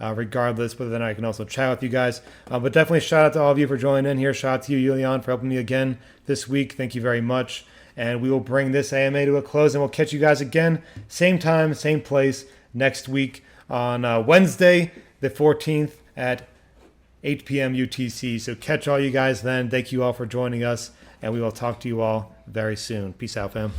regardless. But then I can also chat with you guys. But definitely shout out to all of you for joining in here. Shout out to you, Julian, for helping me again this week. Thank you very much. And we will bring this AMA to a close, and we'll catch you guys again, same time, same place, next week on Wednesday, the 14th at 8 p.m. UTC. So catch all you guys then. Thank you all for joining us, and we will talk to you all very soon. Peace out, fam.